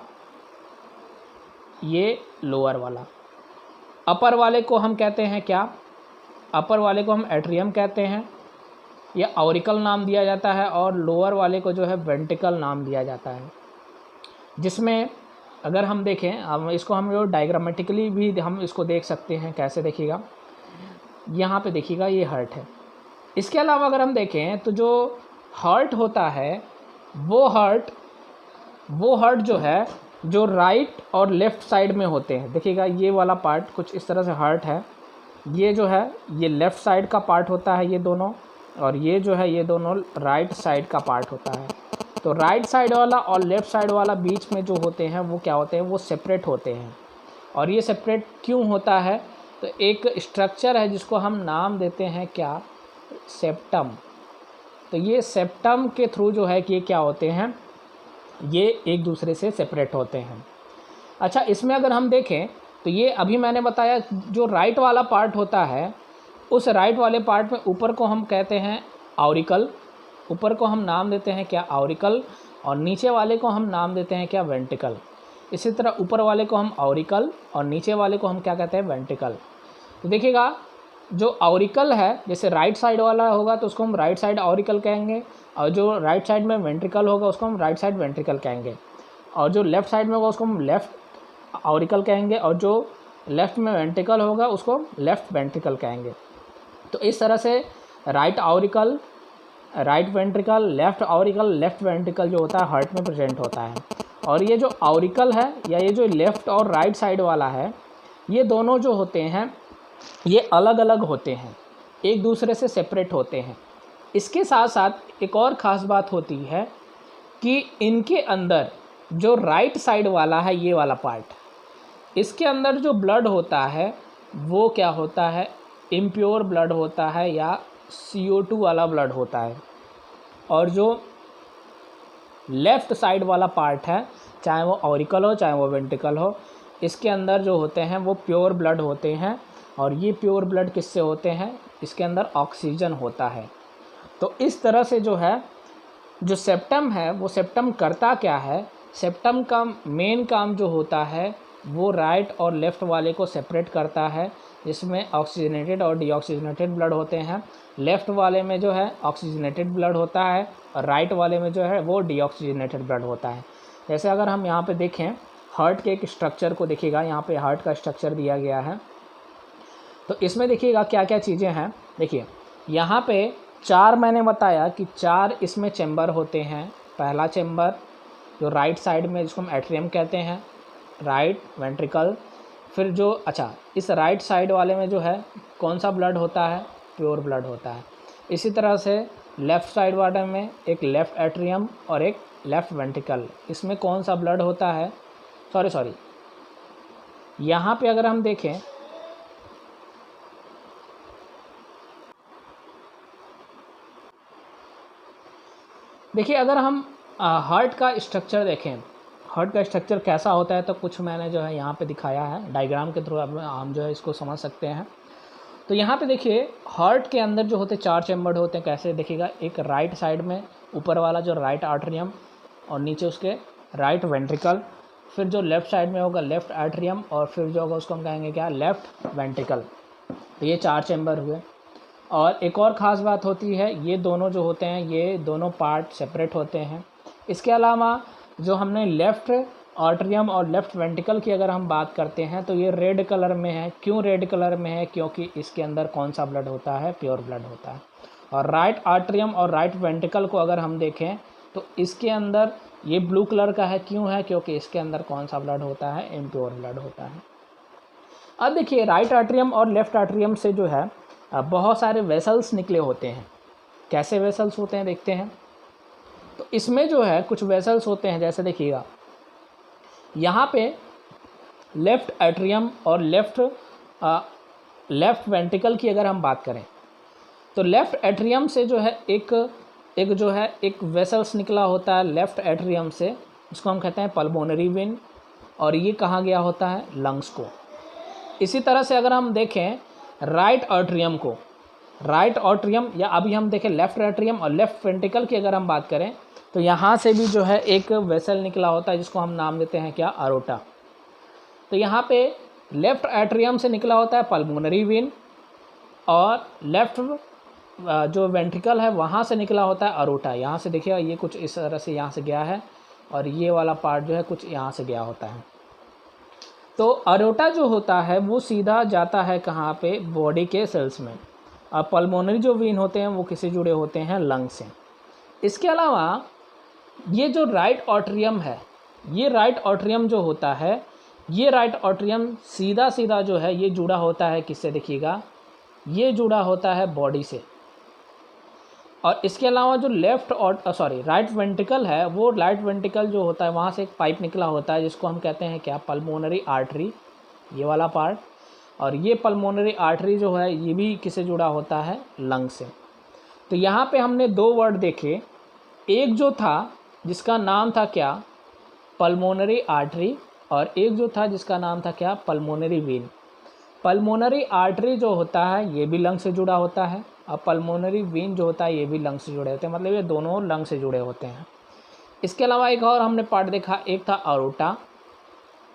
ये लोअर वाला। अपर वाले को हम कहते हैं क्या, अपर वाले को हम एट्रियम कहते हैं, या ऑरिकल नाम दिया जाता है, और लोअर वाले को जो है वेंट्रिकल नाम दिया जाता है। जिसमें अगर हम देखें, हम इसको हम जो डायग्रामेटिकली भी हम इसको देख सकते हैं। कैसे देखिएगा, यहाँ पे देखिएगा ये हार्ट है। इसके अलावा अगर हम देखें तो जो हार्ट होता है वो हार्ट जो है जो राइट और लेफ़्ट साइड में होते हैं। देखिएगा ये वाला पार्ट कुछ इस तरह से हार्ट है, ये जो है ये लेफ़्ट साइड का पार्ट होता है ये दोनों, और ये जो है ये दोनों राइट साइड का पार्ट होता है। तो राइट साइड वाला और लेफ़्ट साइड वाला बीच में जो होते हैं वो क्या होते हैं, वो सेपरेट होते हैं। और ये सेपरेट क्यों होता है, तो एक स्ट्रक्चर है जिसको हम नाम देते हैं क्या, सेप्टम। तो ये सेप्टम के थ्रू जो है कि ये क्या होते हैं, ये एक दूसरे से सेपरेट होते हैं। अच्छा, इसमें अगर हम देखें तो ये अभी मैंने बताया जो राइट वाला पार्ट होता है, उस राइट वाले पार्ट में ऊपर को हम कहते हैं ऑरिकल, ऊपर को हम नाम देते हैं क्या, ऑरिकल, और नीचे वाले को हम नाम देते हैं क्या, वेंट्रिकल। इसी तरह ऊपर वाले को हम ऑरिकल और नीचे वाले को हम क्या कहते हैं, वेंट्रिकल। तो देखिएगा जो ऑरिकल है, जैसे राइट साइड वाला होगा तो उसको हम राइट साइड ऑरिकल कहेंगे, और जो राइट साइड में वेंट्रिकल होगा उसको हम राइट साइड वेंट्रिकल कहेंगे, और जो लेफ़्ट साइड में होगा उसको हम लेफ़्ट ऑरिकल कहेंगे, और जो लेफ़्ट में वेंट्रिकल होगा उसको लेफ़्ट वेंट्रिकल कहेंगे। तो इस तरह से right auricle, right ventricle, left auricle, left ventricle जो होता है हार्ट में प्रेजेंट होता है। और ये जो ऑरिकल है या ये जो लेफ़्ट और राइट साइड वाला है, ये दोनों जो होते हैं ये अलग अलग होते हैं, एक दूसरे से सेपरेट होते हैं। इसके साथ साथ एक और ख़ास बात होती है कि इनके अंदर जो राइट साइड वाला है, ये वाला पार्ट, इसके अंदर जो ब्लड होता है वो क्या होता है, इम्प्योर ब्लड होता है या CO2 वाला ब्लड होता है। और जो लेफ़्ट साइड वाला पार्ट है, चाहे वो ऑरिकल हो चाहे वो वेंट्रिकल हो, इसके अंदर जो होते हैं वो प्योर ब्लड होते हैं। और ये प्योर ब्लड किससे होते हैं, इसके अंदर ऑक्सीजन होता है। तो इस तरह से जो है जो सेप्टम है, वो सेप्टम करता क्या है, सेप्टम का मेन काम जो होता है वो राइट और लेफ़्ट वाले को सेपरेट करता है, जिसमें ऑक्सीजनेटेड और डीऑक्सीजनेटेड ब्लड होते हैं। लेफ़्ट वाले में जो है ऑक्सीजनेटेड ब्लड होता है और राइट वाले में जो है वो डीऑक्सीजनेटेड ब्लड होता है। जैसे अगर हम यहाँ पे देखें हार्ट के एक स्ट्रक्चर को, देखिएगा यहाँ पे हार्ट का स्ट्रक्चर दिया गया है। तो इसमें देखिएगा क्या क्या चीज़ें हैं। देखिए यहाँ पे 4 मैंने बताया कि 4 इसमें चैम्बर होते हैं। पहला चैम्बर जो राइट साइड में, जिसको हम एट्रियम कहते हैं, राइट वेंट्रिकल। फिर जो इस राइट साइड वाले में जो है कौन सा ब्लड होता है, प्योर ब्लड होता है। इसी तरह से लेफ़्ट साइड वाटर में एक लेफ़्ट एट्रियम और एक लेफ़्ट वेंट्रिकल। इसमें कौन सा ब्लड होता है, सॉरी यहाँ पे अगर हम देखें देखिए, अगर हम हार्ट का स्ट्रक्चर देखें, हार्ट का स्ट्रक्चर कैसा होता है, तो कुछ मैंने जो है यहाँ पे दिखाया है डायग्राम के थ्रू, अब हम जो है इसको समझ सकते हैं। तो यहाँ पे देखिए, हार्ट के अंदर जो होते 4 चैम्बर होते हैं, कैसे देखिएगा, एक राइट साइड में ऊपर वाला जो राइट आर्टरियम और नीचे उसके राइट वेंट्रिकल, फिर जो लेफ़्ट साइड में होगा लेफ़्ट आर्टरियम और फिर जो होगा उसको हम कहेंगे क्या, लेफ़्ट वेंट्रिकल। तो ये 4 चैम्बर हुए। और एक और ख़ास बात होती है, ये दोनों जो होते हैं ये दोनों पार्ट सेपरेट होते हैं। इसके अलावा जो हमने लेफ़्ट आर्टरियम और लेफ़्ट वेंट्रिकल की अगर हम बात करते हैं तो ये रेड कलर में है। क्यों रेड कलर में है, क्योंकि इसके अंदर कौन सा ब्लड होता है, प्योर ब्लड होता है। और राइट आर्टरियम और राइट वेंट्रिकल को अगर हम देखें तो इसके अंदर ये ब्लू कलर का है। क्यों है, क्योंकि इसके अंदर कौन सा ब्लड होता है, इम्प्योर ब्लड होता है। अब देखिए, राइट आर्टरियम और लेफ़्ट आर्टरियम से जो है बहुत सारे वेसल्स निकले होते हैं। कैसे वेसल्स होते हैं देखते हैं। तो इसमें जो है कुछ वेसल्स होते हैं, जैसे देखिएगा यहाँ पे लेफ़्ट एट्रियम और लेफ़्ट वेंट्रिकल की अगर हम बात करें तो लेफ़्ट एट्रियम से जो है एक वेसल्स निकला होता है लेफ़्ट एट्रियम से, उसको हम कहते हैं पल्मोनरी वेन, और ये कहाँ गया होता है, लंग्स को। इसी तरह से अगर हम देखें राइट आर्टरियम को, राइट आर्टरियम या अभी हम देखें लेफ़्ट एट्रियम और लेफ़्ट वेंट्रिकल की अगर हम बात करें तो यहाँ से भी जो है एक वेसल निकला होता है जिसको हम नाम देते हैं क्या, अरोटा। तो यहाँ पे लेफ़्ट एट्रियम से निकला होता है पल्मोनरी वेन और लेफ़्ट जो वेंट्रिकल है वहाँ से निकला होता है अरोटा। यहाँ से देखिए, ये कुछ इस तरह से यहाँ से गया है और ये वाला पार्ट जो है कुछ यहाँ से गया होता है। तो अरोटा जो होता है वो सीधा जाता है कहाँ पे, बॉडी के सेल्स में। और पल्मोनरी जो वेन होते हैं वो किससे जुड़े होते हैं, लंग से। इसके अलावा ये जो राइट आर्टरियम है, ये राइट आर्टरियम जो होता है, ये राइट आर्टरियम सीधा जो है ये जुड़ा होता है किससे, देखिएगा, ये जुड़ा होता है बॉडी से। और इसके अलावा जो राइट वेंट्रिकल है, वो राइट वेंट्रिकल जो होता है वहाँ से एक पाइप निकला होता है जिसको हम कहते हैं क्या, पल्मोनरी आर्टरी, ये वाला पार्ट। और ये पल्मोनरी आर्टरी जो है ये भी किससे जुड़ा होता है, लंग से। तो यहाँ पे हमने 2 वर्ड देखे, एक जो था जिसका नाम था क्या, पल्मोनरी आर्टरी, और एक जो था जिसका नाम था क्या, पल्मोनरी वेन। पल्मोनरी आर्टरी जो होता है ये भी लंग से जुड़ा होता है और पल्मोनरी वेन जो होता है ये भी लंग से जुड़े होते हैं, मतलब ये दोनों लंग से जुड़े होते हैं। इसके अलावा एक और हमने पार्ट देखा, एक था अरोटा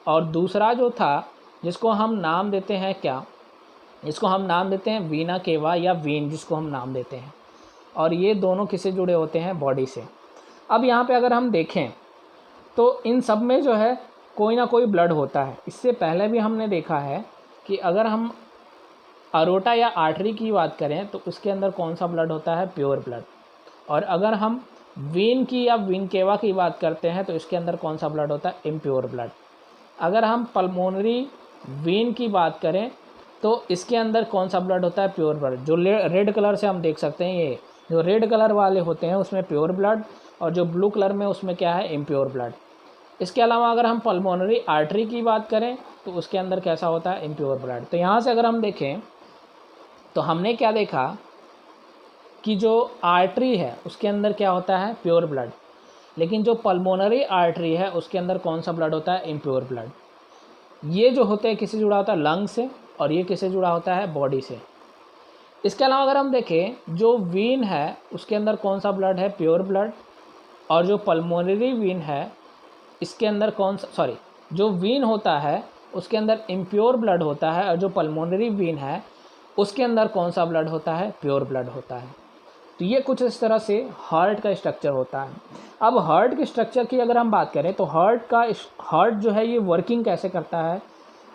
और दूसरा जो था जिसको हम नाम देते हैं क्या, इसको हम नाम देते हैं वीना केवा या वेन, जिसको हम नाम देते हैं। और ये दोनों किससे जुड़े होते हैं, बॉडी से। अब यहाँ पे अगर हम देखें तो इन सब में जो है कोई ना कोई ब्लड होता है। इससे पहले भी हमने देखा है कि अगर हम अरोटा या आर्टरी की बात करें तो उसके अंदर कौन सा ब्लड होता है, प्योर ब्लड। और अगर हम वेन की या वेन केवा की बात करते हैं तो इसके अंदर कौन सा ब्लड होता है, इम्प्योर ब्लड। अगर हम पल्मोनरी वेन की बात करें तो इसके अंदर कौन सा ब्लड होता है, प्योर ब्लड। जो रेड कलर से हम देख सकते हैं, ये जो रेड कलर वाले होते हैं उसमें प्योर ब्लड, और जो ब्लू कलर में उसमें क्या है, इम्प्योर ब्लड। इसके अलावा अगर हम पल्मोनरी आर्टरी की बात करें तो उसके अंदर कैसा होता है, इम्प्योर ब्लड। तो यहाँ से अगर हम देखें तो हमने क्या देखा कि जो आर्टरी है उसके अंदर क्या होता है, प्योर ब्लड, लेकिन जो पल्मोनरी आर्टरी है उसके अंदर कौन सा ब्लड होता है, इम्प्योर ब्लड। ये जो होते हैं किससे जुड़ा होता है, लंग से, और ये किससे जुड़ा होता है, बॉडी से। इसके अलावा अगर हम देखें जो वेन है उसके अंदर कौन सा ब्लड है, प्योर ब्लड, और जो पल्मोनरी वेन है इसके अंदर जो वेन होता है उसके अंदर इम्प्योर ब्लड होता है, और जो पल्मोनरी वेन है उसके अंदर कौन सा ब्लड होता है, प्योर ब्लड होता है। तो ये कुछ इस तरह से हार्ट का स्ट्रक्चर होता है। अब हार्ट के स्ट्रक्चर की अगर हम बात करें तो हार्ट जो है ये वर्किंग कैसे करता है,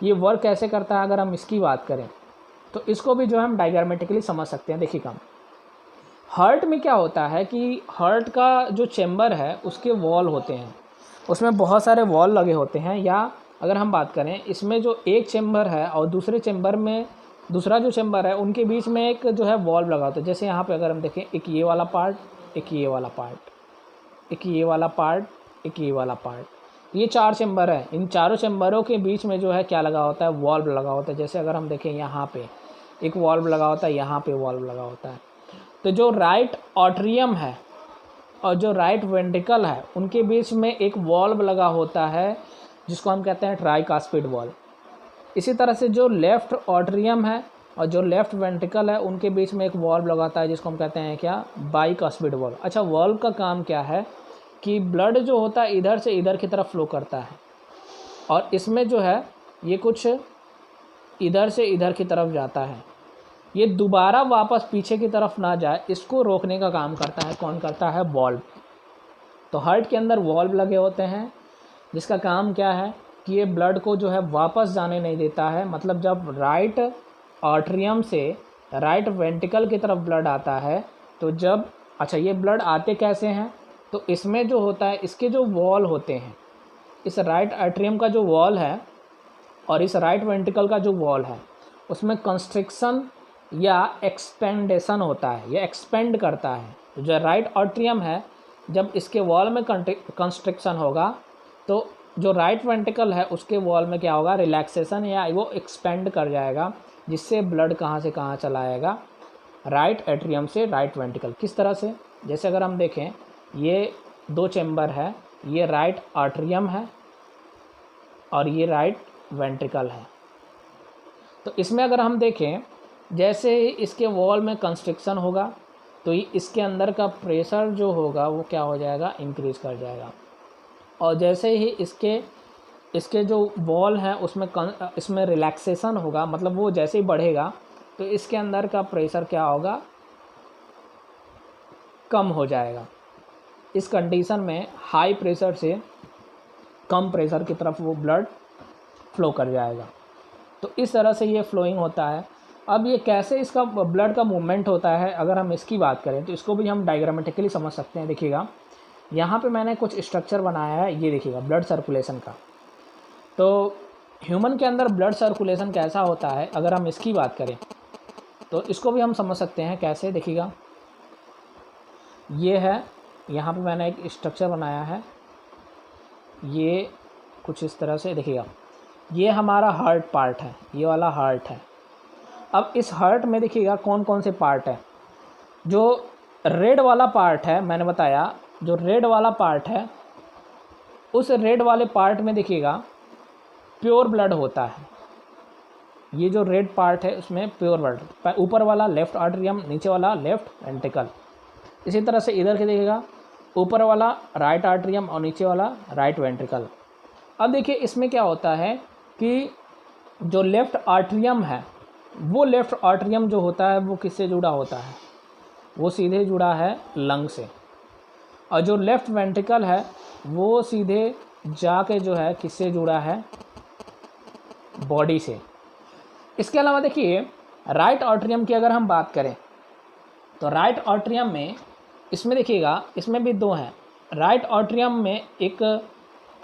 ये वर्क कैसे करता है, अगर हम इसकी बात करें तो इसको भी जो है हम डायग्रामेटिकली समझ सकते हैं। देखिएगा, हार्ट में क्या होता है कि हार्ट का जो चेम्बर है उसके वॉल होते हैं, उसमें बहुत सारे वॉल लगे होते हैं। या अगर हम बात करें इसमें जो एक चेम्बर है और दूसरे चेम्बर में दूसरा जो चैम्बर है उनके बीच में एक जो है वॉल्व लगा होता है। जैसे यहाँ पे अगर हम देखें, एक ये वाला पार्ट, एक ये वाला पार्ट, एक ये वाला पार्ट, एक ये वाला पार्ट, ये 4 चैम्बर है। इन चारों चैम्बरों के बीच में जो है क्या लगा होता है, वॉल्व लगा होता है। जैसे अगर हम देखें यहाँ पे एक वॉल्व लगा होता है, यहाँ पे वॉल्व लगा होता है। तो जो राइट ऑट्रियम है और जो राइट वेंट्रिकल है उनके बीच में एक वॉल्व लगा होता है जिसको हम कहते हैं ट्राइकास्पिड वॉल्व। इसी तरह से जो लेफ़्ट ऑट्रियम है और जो लेफ़्ट वेंट्रिकल है उनके बीच में एक वॉल्व लगाता है जिसको हम कहते हैं क्या, बाइकास्पिड वॉल्व। अच्छा, वॉल्व का काम क्या है कि ब्लड जो होता है इधर से इधर की तरफ फ्लो करता है और इसमें जो है ये कुछ इधर से इधर की तरफ जाता है, ये दोबारा वापस पीछे की तरफ ना जाए, इसको रोकने का काम करता है। कौन करता है, वॉल्व। तो हार्ट के अंदर वॉल्व लगे होते हैं जिसका काम क्या है कि ये ब्लड को जो है वापस जाने नहीं देता है। मतलब जब राइट आर्टरियम से राइट वेंट्रिकल की तरफ ब्लड आता है तो जब, अच्छा ये ब्लड आते कैसे हैं, तो इसमें जो होता है इसके जो वॉल होते हैं, इस राइट आर्टरियम का जो वॉल है और इस राइट वेंट्रिकल का जो वॉल है उसमें कंस्ट्रिक्शन या एक्सपेंडेशन होता है, यह एक्सपेंड करता है। तो जो राइट आर्टरियम है जब इसके वॉल में कंस्ट्रिक्शन होगा तो जो राइट वेंट्रिकल है उसके वॉल में क्या होगा, रिलैक्सेशन या वो एक्सपेंड कर जाएगा, जिससे ब्लड कहाँ से कहाँ चला आएगा, राइट एट्रियम से राइट वेंट्रिकल। किस तरह से, जैसे अगर हम देखें ये 2 चैम्बर है, ये राइट आर्टरियम है और ये राइट वेंट्रिकल है। तो इसमें अगर हम देखें जैसे ही इसके वॉल में कंस्ट्रिक्शन होगा तो ये इसके अंदर का प्रेशर जो होगा वो क्या हो जाएगा, इंक्रीज़ कर जाएगा। और जैसे ही इसके जो वॉल है इसमें रिलैक्सेशन होगा, मतलब वो जैसे ही बढ़ेगा तो इसके अंदर का प्रेशर क्या होगा, कम हो जाएगा। इस कंडीशन में हाई प्रेशर से कम प्रेशर की तरफ वो ब्लड फ्लो कर जाएगा। तो इस तरह से ये फ्लोइंग होता है। अब ये कैसे इसका ब्लड का मूवमेंट होता है, अगर हम इसकी बात करें तो इसको भी हम डायग्रामेटिकली समझ सकते हैं। देखिएगा यहाँ पे मैंने कुछ स्ट्रक्चर बनाया है, ये देखिएगा ब्लड सर्कुलेशन का। तो ह्यूमन के अंदर ब्लड सर्कुलेशन कैसा होता है अगर हम इसकी बात करें तो इसको भी हम समझ सकते हैं कैसे। देखिएगा ये है, यहाँ पे मैंने एक स्ट्रक्चर बनाया है, ये कुछ इस तरह से। देखिएगा ये हमारा हार्ट पार्ट है, ये वाला हार्ट है। अब इस हार्ट में देखिएगा कौन कौन से पार्ट है। जो रेड वाला पार्ट है, मैंने बताया जो रेड वाला पार्ट है, उस रेड वाले पार्ट में देखिएगा प्योर ब्लड होता है। ये जो रेड पार्ट है उसमें प्योर ब्लड, ऊपर वाला लेफ़्ट आर्टरियम, नीचे वाला लेफ़्ट वेंट्रिकल। इसी तरह से इधर के देखिएगा ऊपर वाला राइट आर्टरियम और नीचे वाला राइट वेंट्रिकल। अब देखिए इसमें क्या होता है कि जो लेफ़्ट आर्टरियम है, वो लेफ़्ट आर्टरियम जो होता है वो किससे जुड़ा होता है, वो सीधे जुड़ा है लंग से। और जो लेफ़्ट वेंट्रिकल है वो सीधे जाके जो है किससे जुड़ा है, बॉडी से। इसके अलावा देखिए राइट आर्टरियम की अगर हम बात करें तो राइट आर्टरियम में इसमें देखिएगा इसमें भी 2 हैं। राइट आर्टरियम में एक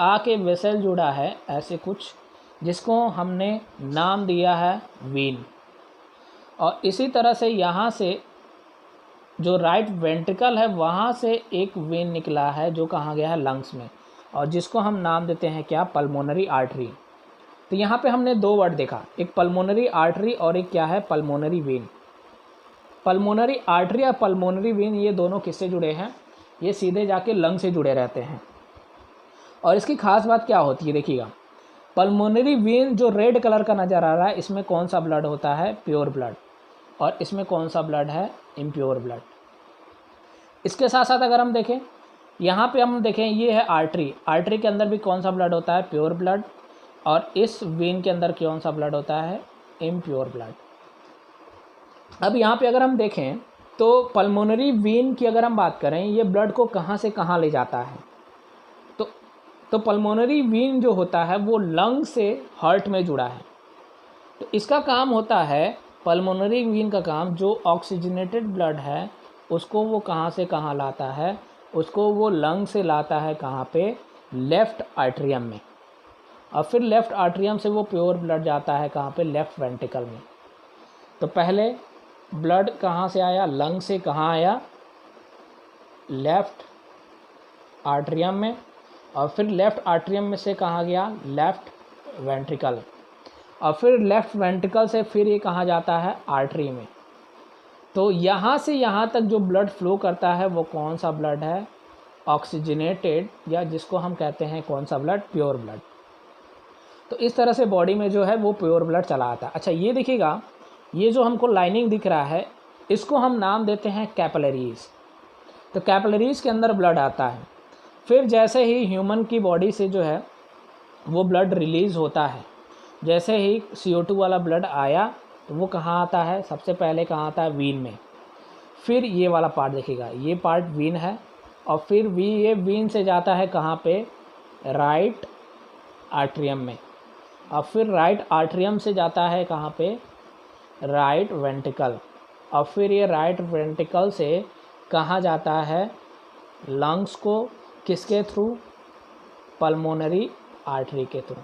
आके वेसल जुड़ा है ऐसे कुछ, जिसको हमने नाम दिया है वेन। और इसी तरह से यहाँ से जो राइट वेंट्रिकल है वहाँ से एक वेन निकला है जो कहाँ गया है, लंग्स में, और जिसको हम नाम देते हैं क्या, पल्मोनरी आर्टरी। तो यहाँ पे हमने 2 वर्ड देखा, एक पल्मोनरी आर्टरी और एक क्या है, पल्मोनरी वेन। पल्मोनरी आर्टरी और पल्मोनरी वेन ये दोनों किससे जुड़े हैं, ये सीधे जाके लंग से जुड़े रहते हैं। और इसकी खास बात क्या होती है, देखिएगा पल्मोनरी वेन जो रेड कलर का नज़र आ रहा है, इसमें कौन सा ब्लड होता है, प्योर ब्लड, और इसमें कौन सा ब्लड है, इम्प्योर ब्लड। इसके साथ साथ अगर हम देखें यहाँ पे हम देखें ये है आर्टरी, आर्टरी के अंदर भी कौन सा ब्लड होता है, प्योर ब्लड, और इस वेन के अंदर कौन सा ब्लड होता है, इम्प्योर ब्लड। अब यहाँ पे अगर हम देखें तो पल्मोनरी वेन की अगर हम बात करें, ये ब्लड को कहाँ से कहाँ ले जाता है, तो पल्मोनरी वेन जो होता है वो लंग से हार्ट में जुड़ा है। तो इसका काम होता है, पल्मोनरी वेन का काम, जो ऑक्सीजनेटेड ब्लड है उसको वो कहाँ से कहाँ लाता है, उसको वो लंग से लाता है, कहाँ पे, लेफ़्ट आर्टरियम में, और फिर लेफ़्ट आर्टरियम से वो प्योर ब्लड जाता है कहाँ पे, लेफ़्ट वेंट्रिकल में। तो पहले ब्लड कहाँ से आया, लंग से कहाँ आया, लेफ़्ट आर्टरियम में, और फिर लेफ़्ट आर्टरियम में से कहाँ गया, लेफ़्ट वेंट्रिकल, और फिर लेफ़्ट वेंट्रिकल से फिर ये कहाँ जाता है, आर्टरी में। तो यहाँ से यहाँ तक जो ब्लड फ्लो करता है वो कौन सा ब्लड है, ऑक्सीजनेटेड, या जिसको हम कहते हैं कौन सा ब्लड, प्योर ब्लड। तो इस तरह से बॉडी में जो है वो प्योर ब्लड चला आता है। अच्छा ये देखिएगा, ये जो हमको लाइनिंग दिख रहा है इसको हम नाम देते हैं कैपिलरीज। तो कैपिलरीज के अंदर ब्लड आता है, फिर जैसे ही ह्यूमन की बॉडी से जो है वो ब्लड रिलीज़ होता है, जैसे ही CO2 वाला ब्लड आया तो वो कहाँ आता है, सबसे पहले कहाँ आता है, वीन में। फिर ये वाला पार्ट देखिएगा, ये पार्ट वीन है, और फिर ये वीन से जाता है कहाँ पे, राइट आर्टरियम में, और फिर राइट आर्टरियम से जाता है कहाँ पे, राइट वेंट्रिकल, और फिर ये राइट वेंट्रिकल से कहाँ जाता है, लंग्स को, किसके थ्रू, पल्मोनरी आर्टरी के थ्रू।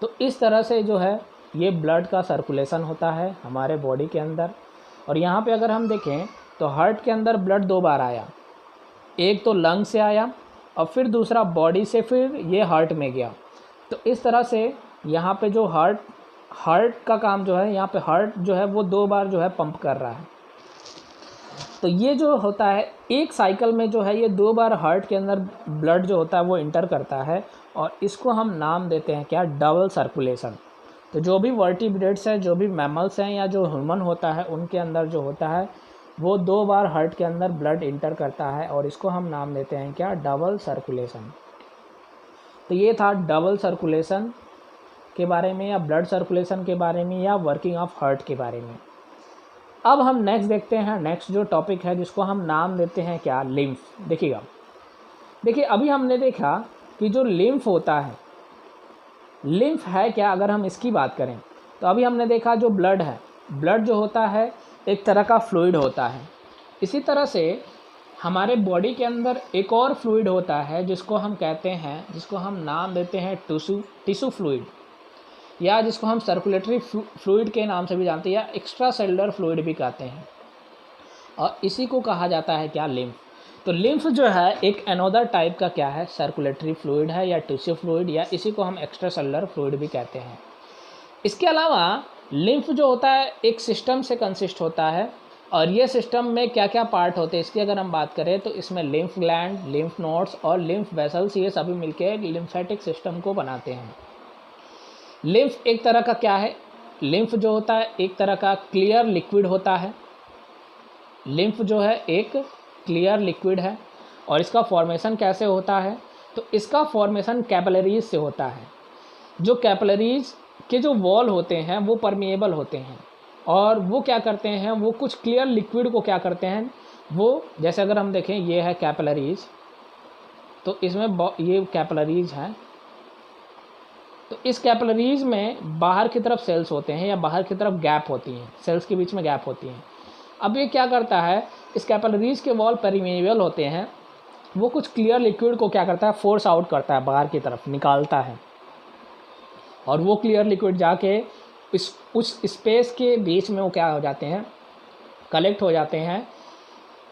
तो इस तरह से जो है ये ब्लड का सर्कुलेशन होता है हमारे बॉडी के अंदर। और यहाँ पे अगर हम देखें तो हार्ट के अंदर ब्लड 2 बार आया, एक तो लंग से आया और फिर दूसरा बॉडी से फिर ये हार्ट में गया। तो इस तरह से यहाँ पे जो हार्ट का काम जो है, यहाँ पे हार्ट जो है वो 2 बार जो है पंप कर रहा है। तो ये जो होता है एक साइकिल में जो है ये 2 बार हार्ट के अंदर ब्लड जो होता है वो इंटर करता है, और इसको हम नाम देते हैं क्या, डबल सर्कुलेशन। तो जो भी वर्टिब्रेट्स हैं, जो भी मैमल्स हैं या जो ह्यूमन होता है, उनके अंदर जो होता है वो 2 बार हार्ट के अंदर ब्लड इंटर करता है, और इसको हम नाम देते हैं क्या, डबल सर्कुलेशन। तो ये था डबल सर्कुलेशन के बारे में, या ब्लड सर्कुलेशन के बारे में, या वर्किंग ऑफ हार्ट के बारे में। अब हम नेक्स्ट देखते हैं, नेक्स्ट जो टॉपिक है जिसको हम नाम देते हैं क्या, लिम्फ। देखिएगा, देखिए अभी हमने देखा कि जो लिम्फ होता है, लिम्फ है क्या, अगर हम इसकी बात करें तो अभी हमने देखा जो ब्लड है, ब्लड जो होता है एक तरह का फ्लूइड होता है। इसी तरह से हमारे बॉडी के अंदर एक और फ्लूइड होता है जिसको हम कहते हैं, जिसको हम नाम देते हैं टिश्यू फ्लूइड, या जिसको हम सर्कुलेटरी फ्लूइड के नाम से भी जानते हैं, या एक्स्ट्रा सेलुलर फ्लूइड भी कहते हैं, और इसी को कहा जाता है क्या, लिम्फ। तो लिम्फ जो है एक अनोदर टाइप का क्या है, सर्कुलेटरी फ्लूइड है, या टिश्यू फ्लूइड, या इसी को हम एक्स्ट्रा सेलुलर फ्लूइड भी कहते हैं। इसके अलावा लिम्फ जो होता है एक सिस्टम से कंसिस्ट होता है, और ये सिस्टम में क्या क्या पार्ट होते हैं इसकी अगर हम बात करें तो इसमें लिम्फ ग्लैंड, लिम्फ नोड्स और लिम्फ वेसल्स, ये सभी मिलकर लिम्फेटिक सिस्टम को बनाते हैं। लिम्फ एक तरह का क्या है, लिम्फ जो होता है एक तरह का क्लियर लिक्विड होता है। लिम्फ जो है एक क्लियर लिक्विड है, और इसका फॉर्मेशन कैसे होता है, तो इसका फॉर्मेशन कैपिलरीज से होता है। जो कैपिलरीज के जो वॉल होते हैं वो परमिएबल होते हैं, और वो क्या करते हैं, वो कुछ क्लियर लिक्विड को क्या करते हैं, वो जैसे अगर हम देखें ये है कैपिलरीज, तो इसमें ये कैपिलरीज हैं, तो इस कैपिलरीज में बाहर की तरफ सेल्स होते हैं, या बाहर की तरफ गैप होती हैं, सेल्स के बीच में गैप होती हैं। अब ये क्या करता है, इस कैपिलरीज के वॉल परमिएबल होते हैं, वो कुछ क्लियर लिक्विड को क्या करता है, फोर्स आउट करता है, बाहर की तरफ निकालता है, और वो क्लियर लिक्विड जाके उस स्पेस के बीच में वो क्या हो जाते हैं, कलेक्ट हो जाते हैं,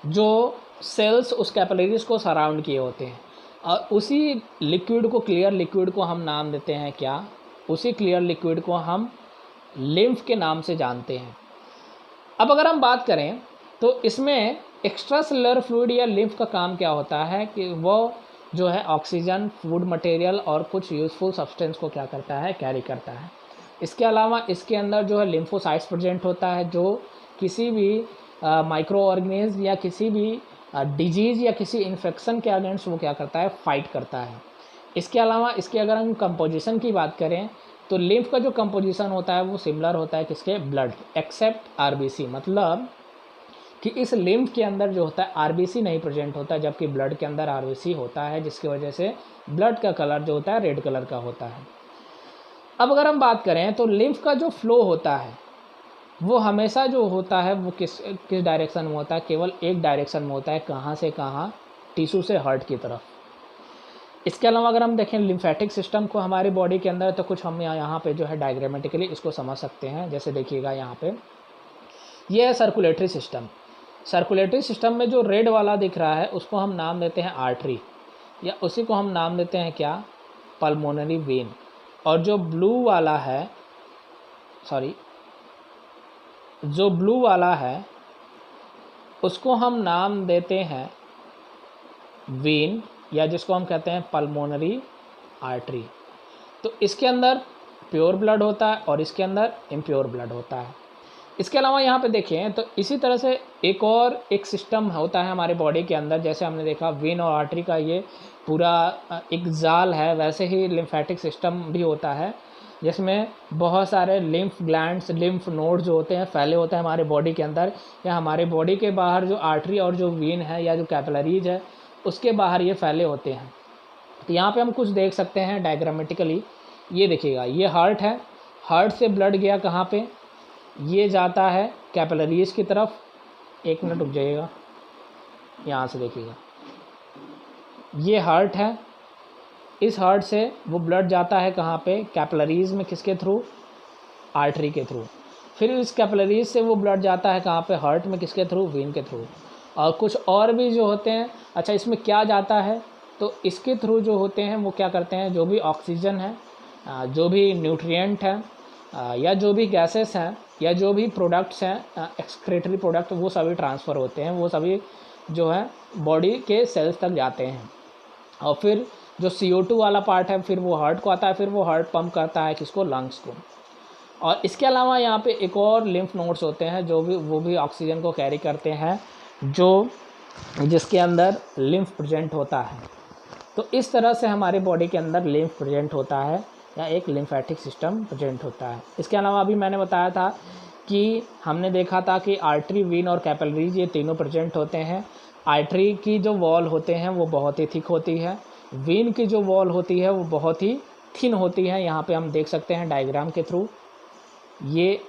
जो सेल्स उस कैपिलरीज को सराउंड किए होते हैं, और उसी लिक्विड को, क्लियर लिक्विड को हम नाम देते हैं क्या, उसी क्लियर लिक्विड को हम लिम्फ के नाम से जानते हैं। अब अगर हम बात करें तो इसमें एक्स्ट्रा सेलुलर फ्लूइड या लिम्फ का काम क्या होता है कि वो जो है ऑक्सीजन, फूड मटेरियल और कुछ यूज़फुल सब्सटेंस को क्या करता है, कैरी करता है। इसके अलावा इसके अंदर जो है लिम्फोसाइट्स प्रेजेंट होता है, जो किसी भी माइक्रो ऑर्गेनिज्म या किसी भी डिजीज़ या किसी इन्फेक्शन के अगेंस्ट वो क्या करता है, फाइट करता है। इसके अलावा इसके अगर हम कंपोजिशन की बात करें तो लिम्फ का जो कंपोजिशन होता है वो सिमिलर होता है किसके, ब्लड, एक्सेप्ट आरबीसी, मतलब कि इस लिम्फ के अंदर जो होता है आरबीसी नहीं प्रेजेंट होता, जबकि ब्लड के अंदर आरबीसी होता है, जिसकी वजह से ब्लड का कलर जो होता है रेड कलर का होता है। अब अगर हम बात करें तो लिम्फ का जो फ्लो होता है वो हमेशा जो होता है वो किस डायरेक्शन में होता है, केवल एक डायरेक्शन में होता है, कहाँ से कहाँ, टिश्यू से हार्ट की तरफ। इसके अलावा अगर हम देखें लिम्फेटिक सिस्टम को हमारी बॉडी के अंदर, तो कुछ हम यहाँ पे जो है डायग्रामेटिकली इसको समझ सकते हैं। जैसे देखिएगा यहाँ पे ये है सर्कुलेटरी सिस्टम। सर्कुलेटरी सिस्टम में जो रेड वाला दिख रहा है उसको हम नाम देते हैं आर्टरी, या उसी को हम नाम देते हैं क्या, पल्मोनरी वेन। और जो ब्लू वाला है, जो ब्लू वाला है उसको हम नाम देते हैं वेन, या जिसको हम कहते हैं पल्मोनरी आर्टरी। तो इसके अंदर प्योर ब्लड होता है और इसके अंदर इम्प्योर ब्लड होता है। इसके अलावा यहाँ पे देखें तो इसी तरह से एक सिस्टम होता है हमारे बॉडी के अंदर। जैसे हमने देखा वेन और आर्टरी का ये पूरा एक जाल है, वैसे ही लिम्फेटिक सिस्टम भी होता है जिसमें बहुत सारे लिम्फ ग्लैंड्स, लिम्फ नोड जो होते हैं फैले होते हैं हमारे बॉडी के अंदर, या हमारे बॉडी के बाहर जो आर्टरी और जो वेन है या जो कैपिलरीज है उसके बाहर ये फैले होते हैं। तो यहाँ पे हम कुछ देख सकते हैं डायग्रामेटिकली। ये देखिएगा, ये हार्ट है, हार्ट से ब्लड गया कहाँ पे, ये जाता है कैपिलरीज की तरफ। एक मिनट रुक जाइएगा, यहाँ से देखिएगा, ये हार्ट है, इस हार्ट से वो ब्लड जाता है कहाँ पे, कैपिलरीज में, किसके थ्रू, आर्टरी के थ्रू। फिर इस कैपिलरीज से वो ब्लड जाता है कहाँ पे, हार्ट में, किसके थ्रू, वेन के थ्रू। और कुछ और भी जो होते हैं, अच्छा इसमें क्या जाता है, तो इसके थ्रू जो होते हैं वो क्या करते हैं, जो भी ऑक्सीजन है, जो भी न्यूट्रिएंट है, या जो भी गैसेस हैं, या जो भी प्रोडक्ट्स हैं, एक्सक्रीटरी प्रोडक्ट, वो सभी ट्रांसफ़र होते हैं, वो सभी जो है बॉडी के सेल्स तक जाते हैं। और फिर जो CO2 वाला पार्ट है फिर वो हार्ट को आता है, फिर वो हार्ट पंप करता है किसको, लंग्स को। और इसके अलावा यहाँ पे एक और लिम्फ नोड्स होते हैं जो भी वो भी ऑक्सीजन को कैरी करते हैं, जिसके अंदर लिम्फ प्रेजेंट होता है। तो इस तरह से हमारे बॉडी के अंदर लिम्फ प्रेजेंट होता है, या एक लिम्फेटिक सिस्टम प्रेजेंट होता है। इसके अलावा अभी मैंने बताया था कि हमने देखा था कि आर्टरी, वेन और कैपिलरीज ये तीनों प्रेजेंट होते हैं। आर्टरी की जो वॉल होते हैं वो बहुत ही थिक होती है, वेन की जो वॉल होती है वो बहुत ही थिन होती है। यहाँ पे हम देख सकते हैं डायग्राम के थ्रू, ये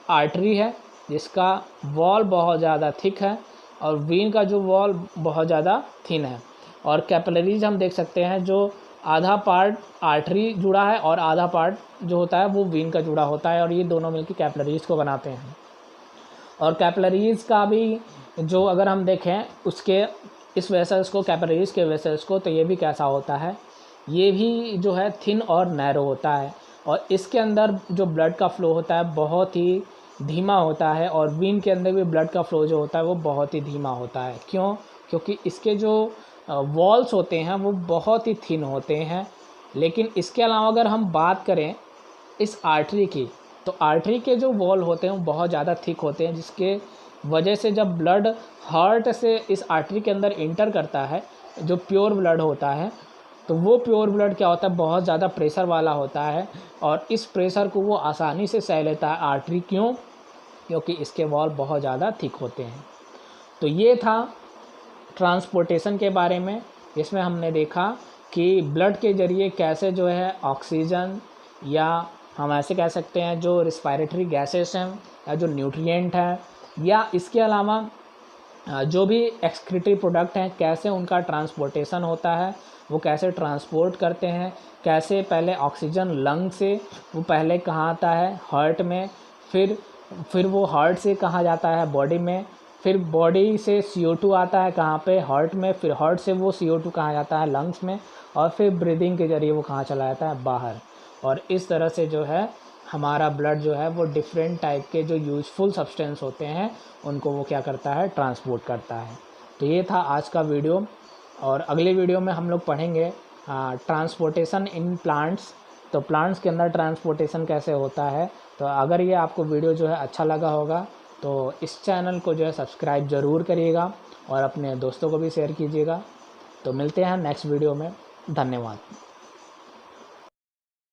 आर्टरी है जिसका वॉल बहुत ज़्यादा थिक है, और वेन का जो वॉल बहुत ज़्यादा थिन है। और कैपिलरीज हम देख सकते हैं जो आधा पार्ट आर्टरी जुड़ा है और आधा पार्ट जो होता है वो वेन का जुड़ा होता है, और ये दोनों मिलकर कैपिलरीज को बनाते हैं। और कैपिलरीज का भी जो अगर हम देखें उसके इस वेसल्स को, कैपिलरीज के वेसल्स को, तो ये भी कैसा होता है, ये भी जो है थिन और नैरो होता है। और इसके अंदर जो ब्लड का फ्लो होता है बहुत ही धीमा होता है, और वेन के अंदर भी ब्लड का फ्लो जो होता है वो बहुत ही धीमा होता है। क्यों? क्योंकि इसके जो वॉल्स होते हैं वो बहुत ही थिन होते हैं। लेकिन इसके अलावा अगर हम बात करें इस आर्टरी की, तो आर्टरी के जो वॉल होते हैं वो बहुत ज़्यादा थिक होते हैं, जिसके वजह से जब ब्लड हार्ट से इस आर्टरी के अंदर इंटर करता है, जो प्योर ब्लड होता है, तो वो प्योर ब्लड क्या होता है, बहुत ज़्यादा प्रेशर वाला होता है, और इस प्रेशर को वो आसानी से सह लेता है आर्टरी। क्यों? क्योंकि इसके वॉल बहुत ज़्यादा थिक होते हैं। तो ये था ट्रांसपोर्टेशन के बारे में, इसमें हमने देखा कि ब्लड के ज़रिए कैसे जो है ऑक्सीजन, या हम ऐसे कह सकते हैं जो रिस्पायरेटरी गैसेस हैं, या जो न्यूट्रिएंट हैं, या इसके अलावा जो भी एक्सक्रीटरी प्रोडक्ट हैं, कैसे उनका ट्रांसपोर्टेशन होता है, वो कैसे ट्रांसपोर्ट करते हैं, कैसे पहले ऑक्सीजन लंग से वो पहले कहाँ आता है, हार्ट में, फिर वो हार्ट से कहाँ जाता है, बॉडी में, फिर बॉडी से CO2 आता है कहाँ पे, हार्ट में, फिर हार्ट से वो CO2 कहाँ जाता है, लंग्स में, और फिर ब्रीदिंग के ज़रिए वो कहाँ चला जाता है, बाहर। और इस तरह से जो है हमारा ब्लड जो है वो डिफरेंट टाइप के जो यूजफुल सब्सटेंस होते हैं उनको वो क्या करता है, ट्रांसपोर्ट करता है। तो ये था आज का वीडियो, और अगले वीडियो में हम लोग पढ़ेंगे ट्रांसपोर्टेशन इन प्लांट्स। तो प्लांट्स के अंदर ट्रांसपोर्टेशन कैसे होता है। तो अगर ये आपको वीडियो जो है अच्छा लगा होगा तो इस चैनल को जो है सब्सक्राइब ज़रूर करिएगा, और अपने दोस्तों को भी शेयर कीजिएगा। तो मिलते हैं नेक्स्ट वीडियो में। धन्यवाद।